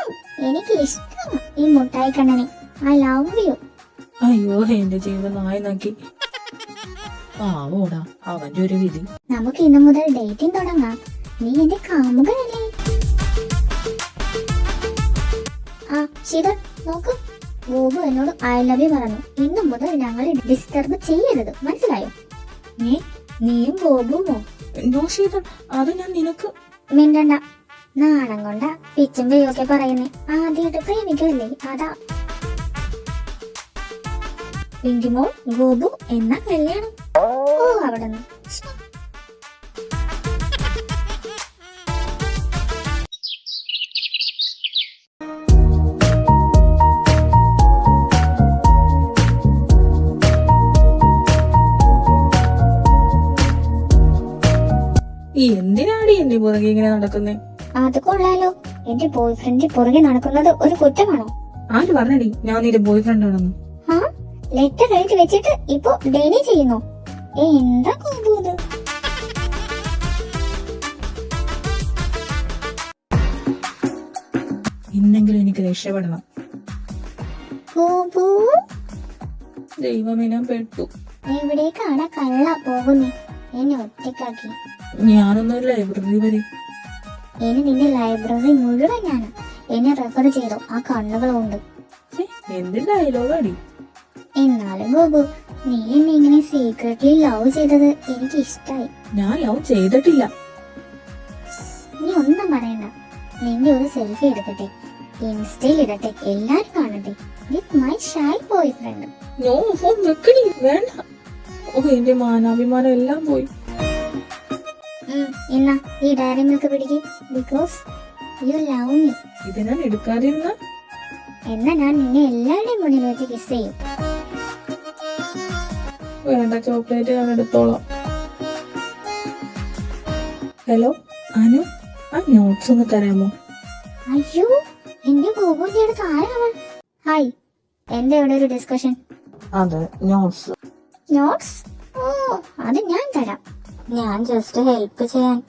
എനിക്ക് ഇഷ്ടമാണ് ഈ മുട്ടായി കണ്ണനെ. I love U. അയ്യോ, എന്റെ ജീവിതം നായി നോക്കി. പാവോടാ, അവന്റെ ഒരു വിധി. നമുക്ക് ഇന്നു മുതൽ ഡേറ്റിംഗ് തുടങ്ങാം. നീ എന്റെ കാമുകനല്ലേ? ആ ശീതൾ, നോക്ക്. ഗോപു എന്നോട് ഐ ലവ് യു പറഞ്ഞു. ഇന്നു മുതൽ ഞങ്ങളെ ഡിസ്റ്റർബ് ചെയ്യരുത്, മനസ്സിലായോ? നീയും ഗോപുമോ? എന്തോ ശീതൾ, അത് ഞാൻ നിനക്ക്. മിണ്ടണ്ട. നാണം കൊണ്ട പിച്ചും പേയൊക്കെ പറയുന്നേ. ആദ്യമായിട്ട് പ്രേമിക്കുമല്ലേ, അതാ. പിങ്കിമോൾ, ഗോപു എന്നാ കല്യാണം? ഓ, അവിടെ നിന്ന്. എന്തിനാടി എന്റെ പുറകെ ഇങ്ങനെ നടക്കുന്നേ? അത് കൊള്ളാലോ. എന്റെ ബോയ് ഫ്രണ്ട് പുറകെ നടക്കുന്നത് ഒരു കുറ്റമാണോ? ആര് പറഞ്ഞടി ഞാൻ നിന്റെ ബോയ് ഫ്രണ്ട് ആണെന്ന്? ലെറ്റർ എഴുതി വെച്ചിട്ട് ഇപ്പൊ ഡെയിലി ചെയ്യുന്നു. എന്താ ഗോപു ഇത്? ഇന്നെങ്കിലും എനിക്ക് രക്ഷപ്പെടണം. ഗോപു, ദൈവമേ, ഞാൻ പെട്ടു. എവിടേക്കാണ് കള്ള പോകുന്നേ? എന്നെ ഒറ്റക്കാക്കി. ഞാനൊന്നും ലൈബ്രറി വരെ. ഇനി നിന്റെ ലൈബ്രറി മുഴുവൻ ഞാൻ എന്നെ റെഫർ ചെയ്തോ. ആ കണ്ണുകളുണ്ട്. എന്ത് ഡയലോഗാടി? എന്നാലും ഗോപു, നീ എന്നെ ഇങ്ങനെ സീക്രട്ട്ലി ലവ് ചെയ്തത് എനിക്ക് ഇഷ്ടായി. ഞാൻ ലവ് ചെയ്തിട്ടില്ല. നീ ഒന്നും പറയണ്ട. നിന്റെ ഒരു സെൽഫി എടുക്കട്ടെ, ഇൻസ്റ്റയിൽ ഇടട്ടെ, എല്ലാരും കാണട്ടെ. With my shy boyfriend. No, phone വെക്കടി, വേണ്ട. ഓ, എന്റെ മാനാഭിമാനം എല്ലാം പോയി. എന്നാ ഈ ഡയറി മിൽക്ക് പിടിക്ക്. Because you love me. ഇത് ഞാൻ എടുക്കാതിരുന്ന എന്നാ ഞാൻ നിന്നെ എല്ലാവരുടെയും മുന്നിൽ വെച്ച് കിസ് ചെയ്യും. വേണ്ട, ചോക്ലേറ്റ് ഞാൻ എടുത്തോളാം. ഹലോ അനു, ആ നോട്ട്സ് ഒന്ന് തരാമോ? അയ്യോ, എന്റെ ഗോപുവിന്റെ അടുത്ത് ആരാവൻ? ഹായ്, എന്താ ഇവിടെ ഒരു ഡിസ്കഷൻ? അതെ, നോട്ട്സ്. നോട്ട്സ്? ഓ, അത് ഞാൻ തരാം. ഞാൻ ജസ്റ്റ് ഹെൽപ്പ് ചെയ്യാൻ.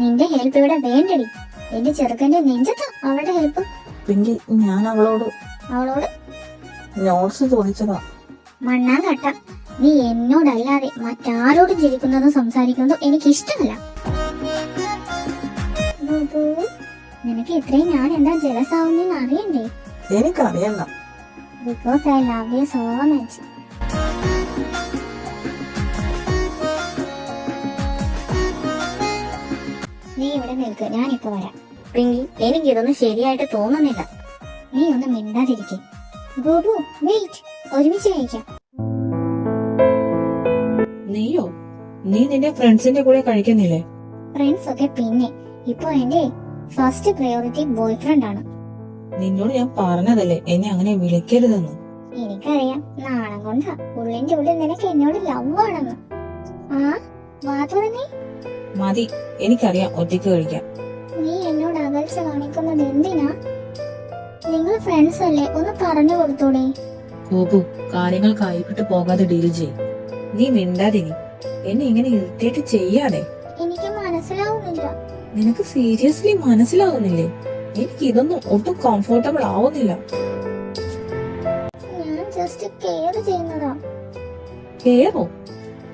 നിന്റെ ഹെൽപ്പ് ഇവിടെ വേണ്ടടി. എന്റെ ചെറുക്കന്റെ നെഞ്ചത്താ അവളുടെ ഹെൽപ്പ്. പിങ്കി, ഞാൻ അവളോട് നോട്ട്സ് ചോദിച്ചതാ. മണ്ണാൻ കട്ട, നീ എന്നോടല്ലാതെ മറ്റാരോടും ചിരിക്കുന്നതും സംസാരിക്കുന്നതും എനിക്ക് ഇഷ്ടമല്ല. നിനക്ക് ഇത്രയും ഞാൻ എന്താ ജലസ് ആവുന്നെന്ന് അറിയണ്ടേ? എനിക്കറിയണ്ട. Because I love you so much. നീ ഇവിടെ നിൽക്ക്, ഞാനിപ്പോ വരാം. പിങ്കി, എനിക്കിതൊന്നും ശരിയായിട്ട് തോന്നുന്നില്ല. നീ ഒന്ന് മിണ്ടാതിരിക്കെ. ഗോപു, വെയിറ്റ്, ഒരുമിച്ച് കഴിക്കാം. നീയോ? നീ നിന്റെ ഫ്രണ്ട്സിന്റെ കൂടെ കഴിക്കുന്നില്ലേ? ഫ്രണ്ട്സ് ഒക്കെ പിന്നെ, ഇപ്പൊ എന്റെ ഫസ്റ്റ് പ്രയോറിറ്റി ബോയ് ഫ്രണ്ട് ആണ്. നിന്നോട് ഞാൻ പറഞ്ഞതല്ലേ എന്നെ അങ്ങനെ വിളിക്കരുതെന്ന്. എനിക്കറിയാം, നാണം കൊണ്ടാ. ഉള്ളിന്റെ ഉള്ളിൽ നിനക്ക് എന്നോട് ലവ് ആണെന്ന്. ആ, വാ തുറന്നേ. മതി, എനിക്കറിയാം ഒറ്റയ്ക്ക് കഴിക്കാം. നീ എന്നോട് അകൽച്ച കാണിക്കുന്നത് എന്തിനാ? നിങ്ങൾ ഫ്രണ്ട്സ് അല്ലേ, ഒന്ന് പറഞ്ഞു കൊടുത്തൂടെ? ഗോപു, കാര്യങ്ങൾ കൈവിട്ട് പോകാതെ ഡീൽ ചെയ്യും. നീ മിണ്ടാതിരി. എന്നെ ഇങ്ങനെ ഇറിറ്റേറ്റ് ചെയ്യാതെ. എനിക്ക് മനസ്സിലാവുന്നില്ല. നിനക്ക് സീരിയസ്ലി മനസ്സിലാവുന്നില്ലേ? എനിക്ക് ഇതൊന്നും ഒട്ടും കംഫർട്ടബിൾ ആവുന്നില്ല. ഞാൻ ജസ്റ്റ് കെയർ ചെയ്യുന്നതാ. കെയറോ?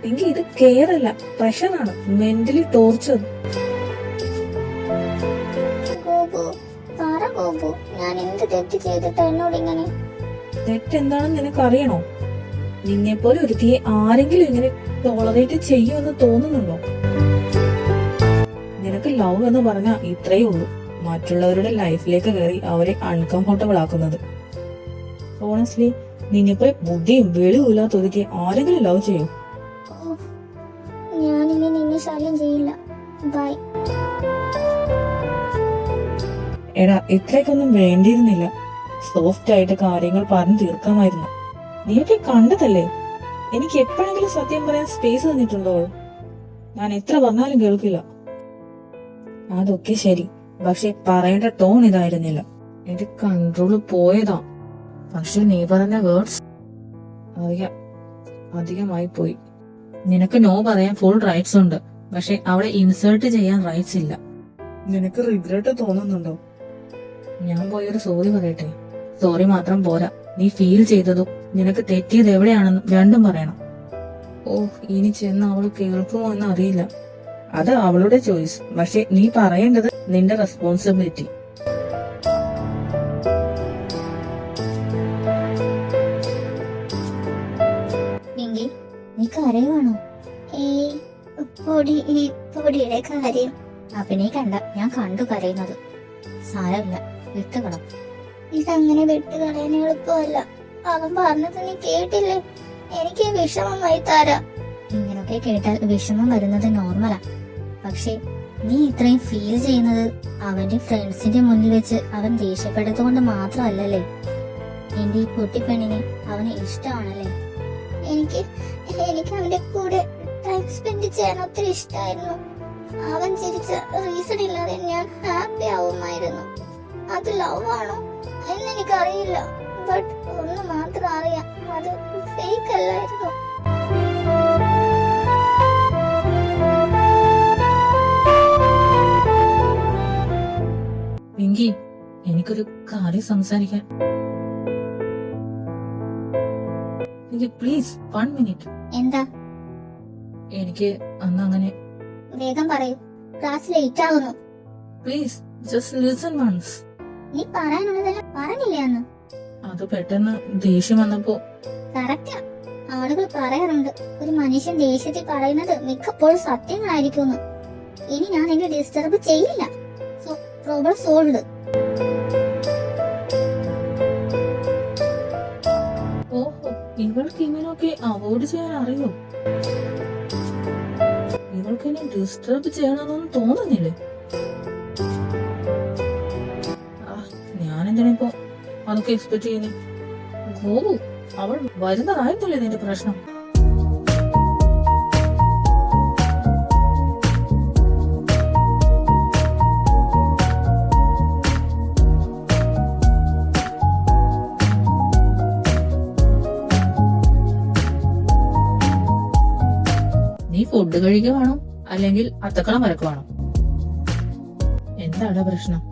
എങ്കിൽ ഇത് കെയർ അല്ല, പ്രഷറാണ്, മെന്റലി ടോർച്ചർ. ഗോപു, പറ ഗോപു, ഞാൻ എന്ത് തെറ്റ് ചെയ്തിട്ട് എന്നോട് ഇങ്ങനെ? തെറ്റെന്താണെന്ന് നിനക്കറിയണോ? നിന്നെ പോലെ ഒരുത്തിയെ ആരെങ്കിലും ഇങ്ങനെ ടോളറേറ്റ് ചെയ്യുമെന്ന് തോന്നുന്നുണ്ടോ? നിനക്ക് ലവ് എന്ന് പറഞ്ഞാൽ ഇത്രയേ ഉള്ളൂ, മറ്റുള്ളവരുടെ ലൈഫിലേക്ക് കയറി അവരെ അൺകംഫർട്ടബിൾ ആക്കുന്നത്. ഓണസ്റ്റ്ലി, നിന്നെപ്പോലെ ബുദ്ധിയും വെളിവും ഇല്ലാത്ത ഒരുത്തിയെ ആരെങ്കിലും ലവ് ചെയ്യും? ഞാനിനി നിന്നെ ശല്യം ചെയ്യില്ല. ബൈ. എടാ, ഇത്രയ്ക്കൊന്നും വേണ്ടിയിരുന്നില്ല. സോഫ്റ്റ് ആയിട്ട് കാര്യങ്ങൾ പറഞ്ഞു തീർക്കാമായിരുന്നു. നീയൊക്കെ കണ്ടതല്ലേ. എനിക്ക് എപ്പോഴെങ്കിലും സത്യം പറയാൻ സ്പേസ് തന്നിട്ടുണ്ടോ? ഞാൻ എത്ര പറഞ്ഞാലും കേൾക്കില്ല. അതൊക്കെ ശരി, പക്ഷെ പറയേണ്ട ടോൺ ഇതായിരുന്നില്ല. എന്റെ കൺട്രോള് പോയതാ. പക്ഷെ നീ പറഞ്ഞ വേർഡ്സ് അധികമായി പോയി. നിനക്ക് നോ പറയാൻ ഫുൾ റൈറ്റ്സ് ഉണ്ട്, പക്ഷെ അവിടെ ഇൻസേർട്ട് ചെയ്യാൻ റൈറ്റ്സ് ഇല്ല. നിനക്ക് റിഗ്രറ്റ് തോന്നുന്നുണ്ടോ? ഞാൻ പോയൊരു സോറി പറയട്ടെ? സോറി മാത്രം പോരാ, നീ ഫീൽ ചെയ്തതും നിനക്ക് തെറ്റിയത് എവിടെയാണെന്നും രണ്ടും പറയണം. ഓ, ഇനി ചെന്ന് അവൾ കേൾക്കുമോ എന്ന് അറിയില്ല. അത് അവളുടെ ചോയ്സ്, പക്ഷെ നീ പറയേണ്ടത് നിന്റെ റെസ്പോൺസിബിലിറ്റി. നീ കരയുവാണോ? പൊടിയുടെ കാര്യം അഭിനയിക്കണ്ട, ഞാൻ കണ്ടു കരയുന്നത്. സാരമില്ല, വിട്ടുകളാം. ഇതങ്ങനെ വിട്ടുകളയാൻ എളുപ്പമല്ല. അവൻ പറഞ്ഞത് നീ കേട്ടില്ലേ? എനിക്ക് വിഷമമായി തരാം. ഇങ്ങനൊക്കെ കേട്ടാൽ വിഷമം വരുന്നത് നോർമലാ. പക്ഷെ നീ ഇത്രയും ഫീൽ ചെയ്യുന്നത് അവന്റെ ഫ്രണ്ട്സിന്റെ മുന്നിൽ വെച്ച് അവൻ ദേഷ്യപ്പെട്ടതുകൊണ്ട് മാത്രമല്ലല്ലേ. എന്റെ ഈ കുട്ടിപ്പെണ്ണിനെ അവന് ഇഷ്ടമാണല്ലേ. എനിക്ക് അവന്റെ കൂടെ ടൈം സ്പെൻഡ് ചെയ്യാൻ ഒത്തിരി ഇഷ്ടമായിരുന്നു. അവൻ ചിരിച്ച റീസൺ ഇല്ലാതെ ഞാൻ ഹാപ്പി ആവുമായിരുന്നു. അത് ലവ് ആണോ എന്നെനിക്കറിയില്ല. ബട്ട് ഒന്ന് മാത്രം അറിയാം, അത് ഫേക്ക് അല്ലായിരുന്നു. പിങ്കി, എനിക്കൊരു കാര്യം സംസാരിക്കാൻ. Please 1 minute. എന്താ? എനിക്ക് അന്ന് അങ്ങനെ. വേഗം പറയൂ, ക്ലാസ് ലേറ്റ് ആവുന്നു. Please just listen once. നീ പറയാനുള്ളതെല്ലാം പറഞ്ഞില്ലേ അന്ന്? അത് പെട്ടെന്ന് ദേഷ്യം വന്നപ്പോ. കറക്റ്റാ, ആളുകൾ പറയാറുണ്ട് ഒരു മനുഷ്യൻ ദേഷ്യത്തിൽ പറയുന്നത് മിക്കപ്പോഴും സത്യങ്ങളായിരിക്കും. ഇനി ഞാൻ നിന്നെ ഡിസ്റ്റർബ് ചെയ്യില്ല. So problem solved. ഓഹോ, ഇവൾക്ക് ഇങ്ങനെയൊക്കെ അവോയ്ഡ് ചെയ്യാൻ അറിയോ? ഇവൾക്ക് എന്നെ ഡിസ്റ്റർബ് ചെയ്യണമെന്നൊന്നും തോന്നുന്നില്ലേ? ഞാനെന്തിനിപ്പോ അതൊക്കെ എക്സ്പെക്ട് ചെയ്യുന്നേ? ഗോപു, അവൾ വരുന്നതായിരുന്നില്ലേ നിന്റെ പ്രശ്നം? നീ ഫുഡ് കഴിക്കുവാണോ അല്ലെങ്കിൽ അത്തക്കളം വരക്കുവാണോ? എന്താടാ പ്രശ്നം?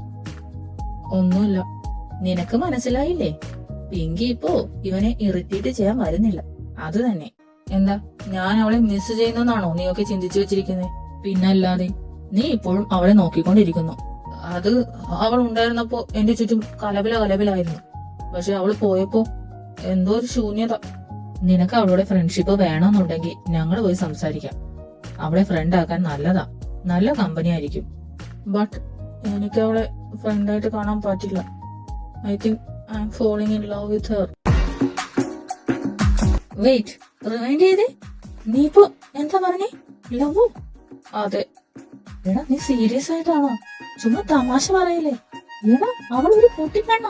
ഒന്നുമില്ല. നിനക്ക് മനസ്സിലായില്ലേ? പിങ്കി ഇപ്പോ ഇവനെ ഇറിറ്റേറ്റ് ചെയ്യാൻ വരുന്നില്ല. അത് തന്നെ. എന്താ, ഞാൻ അവളെ മിസ് ചെയ്യുന്നതാണോ നീയൊക്കെ ചിന്തിച്ചു വെച്ചിരിക്കുന്നേ? പിന്നല്ലാതെ. നീ ഇപ്പോഴും അവളെ നോക്കിക്കൊണ്ടിരിക്കുന്നു. അത് അവൾ ഉണ്ടായിരുന്നപ്പോ എന്റെ ചുറ്റും കലപിലായിരുന്നു. പക്ഷെ അവള് പോയപ്പോ എന്തോ ഒരു ശൂന്യത. നിനക്ക് അവളുടെ ഫ്രണ്ട്ഷിപ്പ് വേണമെന്നുണ്ടെങ്കിൽ ഞങ്ങൾ പോയി സംസാരിക്കാം. അവളെ ഫ്രണ്ട് ആക്കാൻ നല്ലതാ, നല്ല കമ്പനി ആയിരിക്കും. ബട്ട് എനിക്ക് അവളെ ഫ്രണ്ടായിട്ട് കാണാൻ പറ്റില്ല. I think I am falling in love with her. Wait, remind ചെയ്തേ. നീ ഇപ്പൊ എന്താ പറഞ്ഞേ? ലവോ? അതെ. എടാ, നീ സീരിയസ് ആയിട്ടാണോ? ചുമ്മാ തമാശ പറയില്ലേ? എടാ, അവൾ ഒരു പൊട്ടിപ്പെണ്ണ.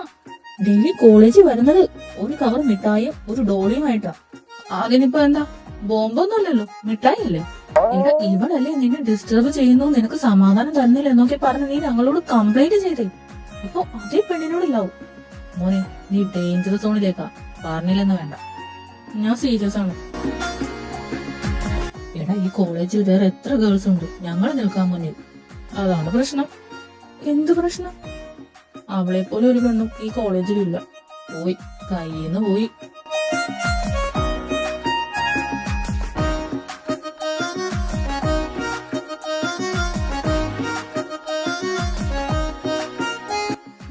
ഡെയിലി കോളേജിൽ വരുന്നത് ഒരു കവർ മിഠായിയും ഒരു ഡോളിയുമായിട്ടാ. അതിനിപ്പോ എന്താ, ബോംബൊന്നുമല്ലല്ലോ, മിഠായി അല്ലേ? എടാ, ഇവളല്ലേ നിന്നെ ഡിസ്റ്റർബ് ചെയ്യുന്നു, നിനക്ക് സമാധാനം തരുന്നില്ല എന്നൊക്കെ പറഞ്ഞ് നീ ഞങ്ങളോട് കംപ്ലൈന്റ് ചെയ്തേ. ഇപ്പൊ അതേ പെണ്ണിനോടില്ലാവും. മോനെ, നീ ഡേഞ്ചർ സോണിലേക്കാ. പറഞ്ഞില്ലെന്ന് വേണ്ട, ഞാൻ സീരിയസ് ആണ്. എടാ, ഈ കോളേജിൽ വേറെ എത്ര ഗേൾസ് ഉണ്ട്, ഞങ്ങൾ നിൽക്കാൻ മുന്നിൽ. അതാണ് പ്രശ്നം. എന്ത് പ്രശ്നം? അവളെ പോലെ ഒരു പെണ്ണും ഈ കോളേജിലില്ല. പോയി, കയ്യിന്ന് പോയി.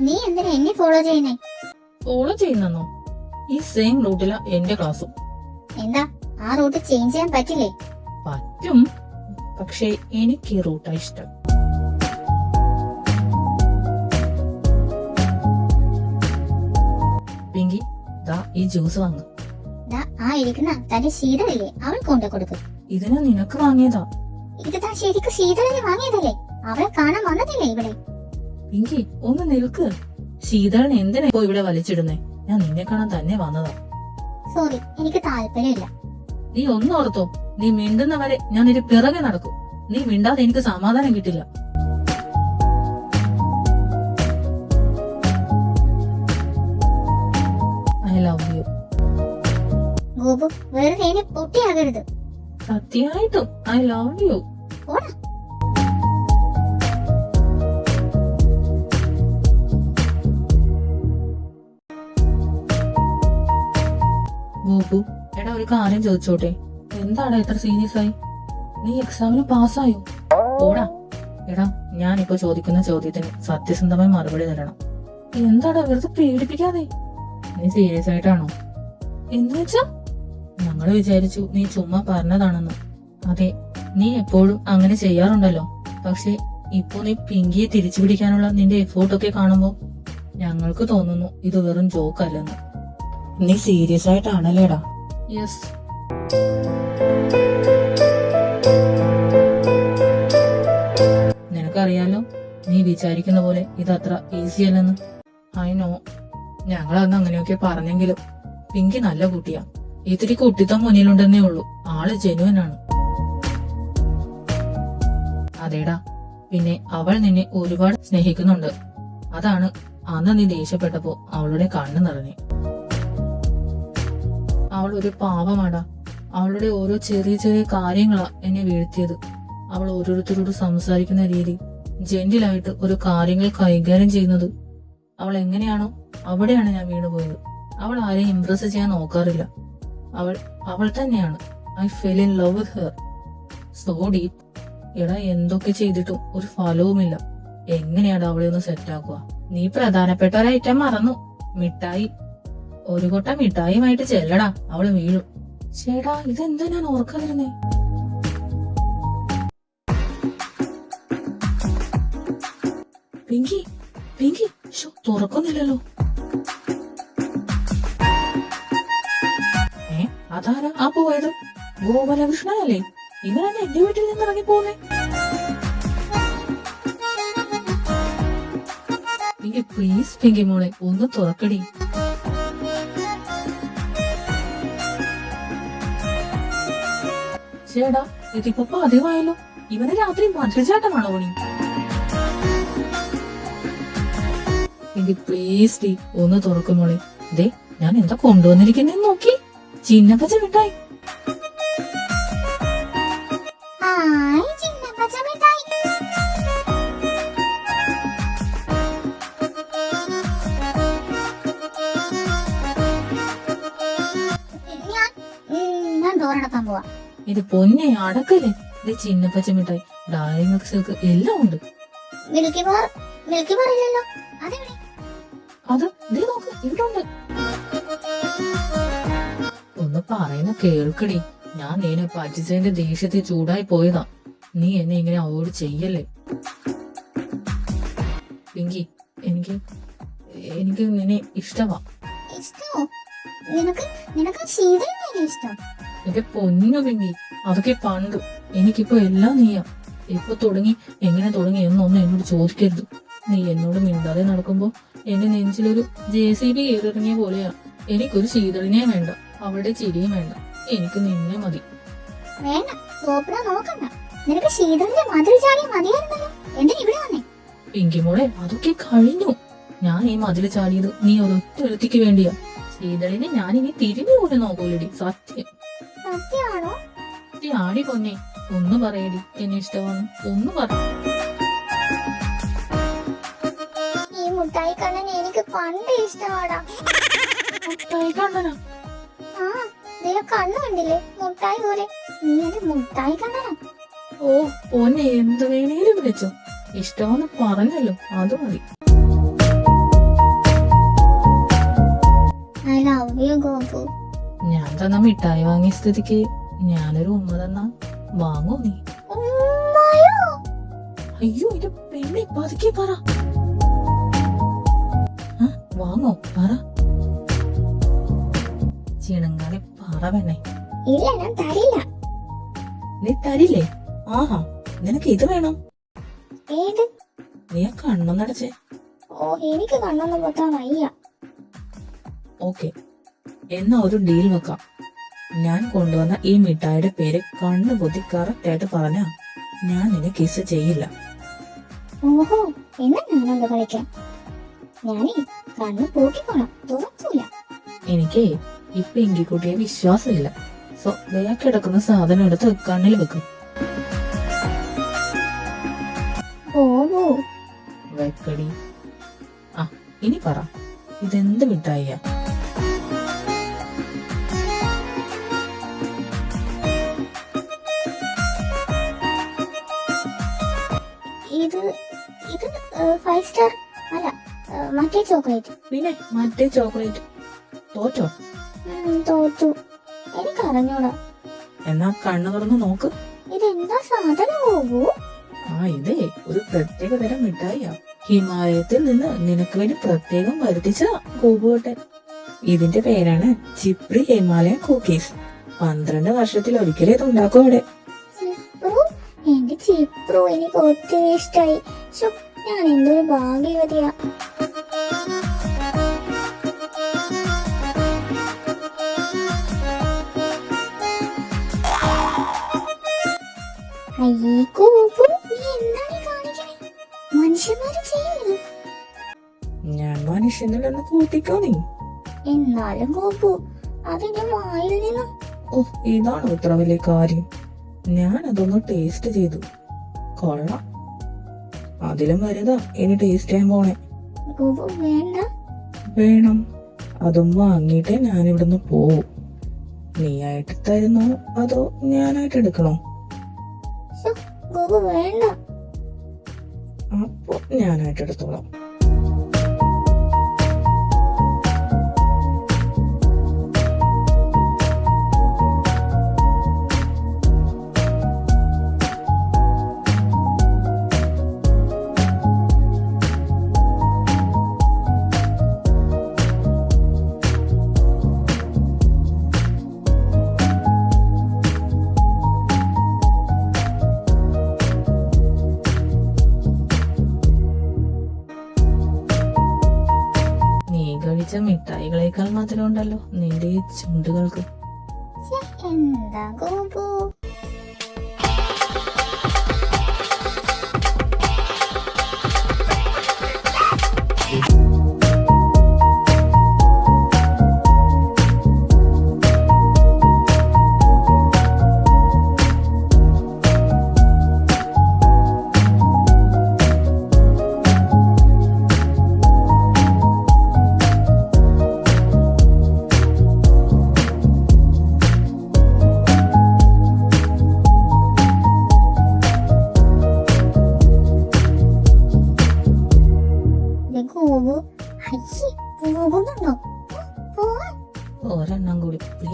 നീ എന്തിനാ എന്നെ ഫോളോ ചെയ്യുന്നേ? ഫോളോ ചെയ്യുന്നോ? ഈ സെയിം റൂട്ടിലാ എന്റെ ക്ലാസ്സും. എന്താ, ആ റൂട്ട് ചേഞ്ച് ചെയ്യാൻ പറ്റില്ലേ? പറ്റും, പക്ഷേ എനിക്ക് ഈ റൂട്ടാ ഇഷ്ടം. പിങ്കി, ദാ ഈ ജ്യൂസ് വാങ്ങും. ആ ഇരിക്കുന്ന തന്റെ ശീതളില്ലേ, അവൾ കൊണ്ടു കൊടുക്കും. ഇതിന് നിനക്ക് വാങ്ങിയതാ. ഇത് താൻ ശരിക്കും ശീതളിനെ വാങ്ങിയതല്ലേ? അവളെ കാണാൻ വന്നതില്ലേ ഇവിടെ? പിങ്കി, ഒന്ന് നിൽക്ക്. ശീതളൻ എന്തിനാ ഇപ്പോ ഇവിടെ വലിച്ചിടുന്നേ? ഞാൻ നിന്നെ കാണാൻ തന്നെ വന്നതാ. സോറി, എനിക്ക് താല്പര്യമില്ല. നീ ഒന്നോർത്തോ, നീ മിണ്ടുന്നവരെ ഞാൻ നിന്റെ പിറകെ നടക്കും. നീ മിണ്ടാതെ എനിക്ക് സമാധാനം കിട്ടില്ല. I love U. ഗോപു, വെറുതെ എന്നെ പൊട്ടിയാകരുത്. സത്യമായിട്ടും ഐ ലവ് യു. പോടാ. ഗോപു, എടാ ഒരു കാര്യം ചോദിച്ചോട്ടെ? എന്താടാ ഇത്ര സീരിയസ് ആയി? നീ എക്സാമിന് പാസ്സായോ? ഓടാ. എടാ, ഞാനിപ്പോ ചോദിക്കുന്ന ചോദ്യത്തിന് സത്യസന്ധമായി മറുപടി തരണം. എന്താടാ വെറുതെ പേടിപ്പിക്കാതെ. നീ സീരിയസ് ആയിട്ടാണോ? എന്ന് വെച്ചാ? ഞങ്ങള് വിചാരിച്ചു നീ ചുമ്മാ പറഞ്ഞതാണെന്ന്. അതെ, നീ എപ്പോഴും അങ്ങനെ ചെയ്യാറുണ്ടല്ലോ. പക്ഷെ ഇപ്പൊ നീ പിങ്കിയെ തിരിച്ചു പിടിക്കാനുള്ള നിന്റെ എഫോർട്ടൊക്കെ കാണുമ്പോ ഞങ്ങൾക്ക് തോന്നുന്നു ഇത് വെറും ജോക്ക് അല്ലെന്ന്. നീ സീരിയസ് ആയിട്ടാണല്ലേടാ? യെസ്. നിനക്കറിയാലോ, നീ വിചാരിക്കുന്ന പോലെ ഇതത്ര ഈസി അല്ലെന്ന്. I know. ഞങ്ങളന്ന് അങ്ങനെയൊക്കെ പറഞ്ഞെങ്കിലും പിങ്കി നല്ല കുട്ടിയാ. ഇത്തിരി കുട്ടിത്തം മുന്നിലുണ്ടെന്നേ ഉള്ളൂ. ആള് ജെന്യുവൻ ആണ്. അതേടാ, പിന്നെ അവൾ നിന്നെ ഒരുപാട് സ്നേഹിക്കുന്നുണ്ട്. അതാണ് അന്ന് നീ ദേഷ്യപ്പെട്ടപ്പോ അവളുടെ കണ്ണ് നിറഞ്ഞു. അവൾ ഒരു പാവമാടാ. അവളുടെ ഓരോ ചെറിയ ചെറിയ കാര്യങ്ങളാ എന്നെ വീഴ്ത്തിയത്. അവൾ ഓരോരുത്തരോട് സംസാരിക്കുന്ന രീതി, ജെന്റിലായിട്ട് ഒരു കാര്യങ്ങൾ കൈകാര്യം ചെയ്യുന്നത്, അവൾ എങ്ങനെയാണോ അവിടെയാണ് ഞാൻ വീണുപോയത്. അവൾ ആരെയും ഇംപ്രസ് ചെയ്യാൻ നോക്കാറില്ല. അവൾ തന്നെയാണ്. I fell in love with her so deep. എടാ, എന്തൊക്കെ ചെയ്തിട്ടും ഒരു ഫലവുമില്ല. എങ്ങനെയാണ് അവളെ ഒന്ന് സെറ്റാക്കുക? നീ പ്രധാനപ്പെട്ട ഒരു ഐറ്റം മറന്നു, മിഠായി. ഒരു കൊട്ട മിഠായിയുമായിട്ട് ചെല്ലടാ, അവള് വീഴും. ചേടാ, ഇതെന്താ ഞാൻ ഓർക്കാതിരുന്നേ? പിങ്കി, പിങ്കി, തുറക്കുന്നില്ലല്ലോ. അതാരാ ആ പോയത്? ഗോപാലകൃഷ്ണനല്ലേ? ഇവനെന്നെ എന്റെ വീട്ടിൽ നിന്ന് ഇറങ്ങി പോന്നേ. പിങ്കി, പ്ലീസ് പിങ്കി മോളെ, ഒന്ന് തുറക്കടി. ചേടാ ഇതിപ്പോ പതിവായല്ലോ. ഇവന് രാത്രി മധുരചാട്ടമാണോ പണി? എങ്കിൽ പ്ലീസ് ഡി ഒന്ന് തുറക്കുമോളെ. ദേ ഞാൻ എന്താ കൊണ്ടുവന്നിരിക്കുന്നെന്ന് നോക്കി. ചിന്നപ്പച്ച മിഠായി. ഹായ് ചിന്നപ്പച്ച മിഠായി. ഞാൻ ഡോറടക്കാൻ പോവാ. ഇത് പൊന്നെ അടക്കല്ലേ. ഇത് ചിന്നപ്പച്ച മിഠായി, ഡയറി മിൽക്ക് സിൽക്ക് എല്ലാം ഉണ്ട്. മിൽക്കി ബാർ ഇല്ലല്ലോ, അതെവിടെ? അത് ദേ നോക്ക്, ഇവിടെ ഉണ്ട്. ഒന്ന് പറയുന്ന കേൾക്കടി. ഞാൻ നിന്നെ പറ്റിച്ചതിന്റെ ദേഷ്യത്തിൽ ചൂടായി പോയതാ. നീ എന്നെ ഇങ്ങനെ അവോയ്ഡ് ചെയ്യല്ലേ. പിങ്കി, എനിക്ക് എനിക്ക് നിന്നെ ഇഷ്ടമാ. ഇഷ്ടമോ? നിനക്ക് ശീതളനെ ഇഷ്ടം? എന്റെ പൊന്നു പിങ്കി, അതൊക്കെ പണ്ട്. എനിക്കിപ്പോ എല്ലാം നീയാ. ഇപ്പൊ തുടങ്ങി എങ്ങനെ തുടങ്ങി എന്നൊന്നും എന്നോട് ചോദിക്കരുത്. നീ എന്നോട് മിണ്ടാതെ നടക്കുമ്പോ എന്റെ നെഞ്ചിലൊരു JCB കയറിറങ്ങിയ പോലെയാ. എനിക്കൊരു ശീതളിനെയും വേണ്ട, അവളുടെ ചിരിയും വേണ്ട. എനിക്ക് നിന്നെ മതി. വേണ്ട, സ്വപ്ന നോക്കണ്ട. നിനക്ക് ശീതളിന്റെ മതിൽ ചാടി മതിയായിരുന്നല്ലോ. എന്തിനാ ഇവിടെ വന്നേ? പിങ്കി മോളെ, അതൊക്കെ കഴിഞ്ഞു. ഞാൻ ഈ മതില് ചാടിയത് നീ ഒരൊറ്റ ഒരുത്തിക്ക് വേണ്ടിയാ. ശീതളിനെ ഞാൻ ഇനി തിരിഞ്ഞു പോലും നോക്കൂലടി. സത്യം. സത്യമാണോ? ആടി പൊന്നെ, ഒന്ന് പറയടി എന്നെ ഇഷ്ടമാണ്. ഒന്ന് പറ. ഈ മുട്ടായി കണ്ണൻ എനിക്ക് പണ്ട് ഇഷ്ടമാടാ. മുട്ടായി കണ്ണനാ? ആ, നില കണ്ണു കണ്ടില്ലേ, മുട്ടായി പോലെ. നീ എന്റെ മുട്ടായി കണ്ണനാ. ഓ പൊന്നെ, എന്ത് വേണേലും വിളിച്ചോ. ഇഷ്ടമെന്ന് പറഞ്ഞല്ലോ, അത് മതി. I love U Gopu. ഞാൻ തന്ന മിഠായി വാങ്ങിയ സ്ഥിതിക്ക് ഞാനൊരു ഉമ്മ തന്നാ വാങ്ങോ നീ? ഉമ്മായോ? അയ്യോ എന്റെ പെണ്ണെ, പതുക്കെ പറ. വാങ്ങോ, പറ. ചിണങ്ങാനെ പറ പെണ്ണെ. ഇല്ല, ഞാൻ തരില്ല. നീ തരില്ലേ? ആഹാ, നിനക്ക് ഇത് വേണം. ഏത്? നീ ആ കണ്ണൊന്നടച്ചേ. ഓ, എനിക്ക് കണ്ണൊന്നും പൊത്താൻ വയ്യ. ഓക്കെ, എന്നാ ഒരു ഡീൽ വെക്കാം. ഞാൻ കൊണ്ടുവന്ന ഈ മിഠായിയുടെ പേര് കണ്ണു പൊത്തി കറക്റ്റ് ആയിട്ട് പറഞ്ഞാ ഞാൻ നിന്നെ കിസ് ചെയ്യില്ല. ഓഹോ, എന്നാ ഞാനൊന്ന് കളിക്കാം. ഞാനേ കണ്ണ് പൂട്ടിക്കോളാം, തുറക്കൂല. എനിക്ക് ഇപ്പൊ ഇങ്കിക്കുട്ടിയെ വിശ്വാസമില്ല. സോ കിടക്കുന്ന സാധനം എടുത്ത് കണ്ണിൽ വെക്കും. ഓഹോ, വെക്കടി. ആ, ഇനി പറ, ഇതെന്ത് മിഠായിയാ? ഇത് 5 സ്റ്റാർ അല്ല, മറ്റേ ചോക്ലേറ്റ്. പിന്നെ മറ്റേ ചോക്ലേറ്റ്. തോറ്റോ? തോറ്റു. എനിക്ക് അറിഞ്ഞൂടാ. എന്നാ കണ്ണു തുറന്ന് നോക്ക്. ഇതെന്താ സാധനം പോകൂ? ആ, ഇതേ ഒരു പ്രത്യേക തരം മിഠായിയാ. ഹിമാലയത്തിൽ നിന്ന് നിനക്ക് വേണ്ടി പ്രത്യേകം വരുത്തിച്ച കൂബുകോട്ടെ. ഇതിന്റെ പേരാണ് ചിപ്രി ഹിമാലയൻ കുക്കീസ്. 12 വർഷത്തിൽ ഒരിക്കലേ ഇത് ഉണ്ടാക്കും ഇവിടെ. ചിപ്രു, എന്റെ ചിപ്രു എനിക്ക് ഒത്തിരി ഇഷ്ടായി. ഞാൻ എന്തൊരു ഭാഗ്യവതിയാ. അയ്യേ കൂപ്പു, നീ എന്താണ് കാണിക്കണേ? മനുഷ്യന്മാര് ചെയ്യുന്നത്. ഞാൻ മനുഷ്യനിലൊന്ന് കൂട്ടിക്കോ നീ. എന്നാലും കൂപ്പു, അതിന്റെ വായിൽ നിന്നും. ഓ, ഇതാണ് ഇത്ര വലിയ കാര്യം. ഞാൻ അതൊന്ന് ടേസ്റ്റ് ചെയ്തു, കൊള്ളാം. അതിലും വലുതാ ഇനി ടേസ്റ്റ് ചെയ്യാൻ പോണേ. കൂപ്പു വേണ്ട. വേണം. അതും വാങ്ങിയിട്ടേ ഞാൻ ഇവിടുന്ന് പോവും. നീ ആയിട്ട് തരുന്നോ അതോ ഞാനായിട്ട് എടുക്കണോ? കൂപ്പു വേണ്ട. അപ്പൊ ഞാനായിട്ട് എടുത്തോളാം. മിഠായികളേക്കാൾ മധുരം ഉണ്ടല്ലോ നിന്റെ ഈ ചുണ്ടുകൾക്ക്. എന്താ ഗോപു,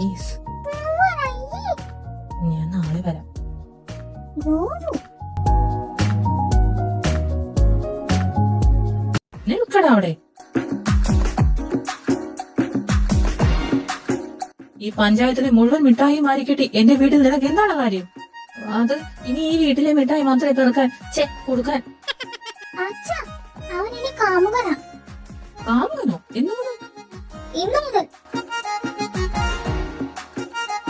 പ്ലീസ്. ഞാൻ നാളെ വരാം. നിൽക്കടാ അവിടെ. ഈ പഞ്ചായത്തിലെ മുഴുവൻ മിഠായി മാറിക്കെട്ടി എന്റെ വീട്ടിൽ നിനക്ക് എന്താണ് കാര്യം? അത് ഇനി ഈ വീട്ടിലെ മിഠായി മാത്രമേ പെറുക്കാൻ കൊടുക്കാൻ. അച്ഛാ, അവൻ ഇനി കാമുകനാ. കാമുകനോ? എന്നു മുതൽ? ഇന്നു മുതൽ.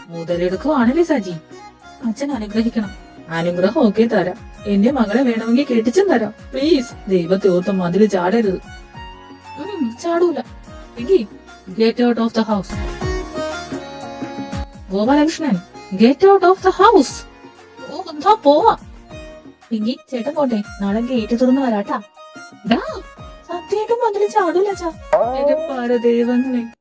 മുതലെടുക്കുവാണല്ലേ സജി. അച്ഛൻ അനുഗ്രഹിക്കണം. അനുഗ്രഹം ഒക്കെ തരാം. എന്റെ മകളെ വേണമെങ്കിൽ കെട്ടിച്ചും തരാം. പ്ലീസ്, ദൈവത്തെ ഓർത്ത് മതില് ചാടരുത്. ചാടൂല. Get out of the house. Gopalakrishnan, get out of the house. ഓ, എന്താ പോവാ. പിങ്കി, ചേട്ടൻ പോട്ടെ. നാളെ ഗേറ്റ് തുറന്ന് വരാട്ടാ. സത്യമായിട്ടും മതില് ചാടൂല. എന്റെ പരദൈവങ്ങളെ.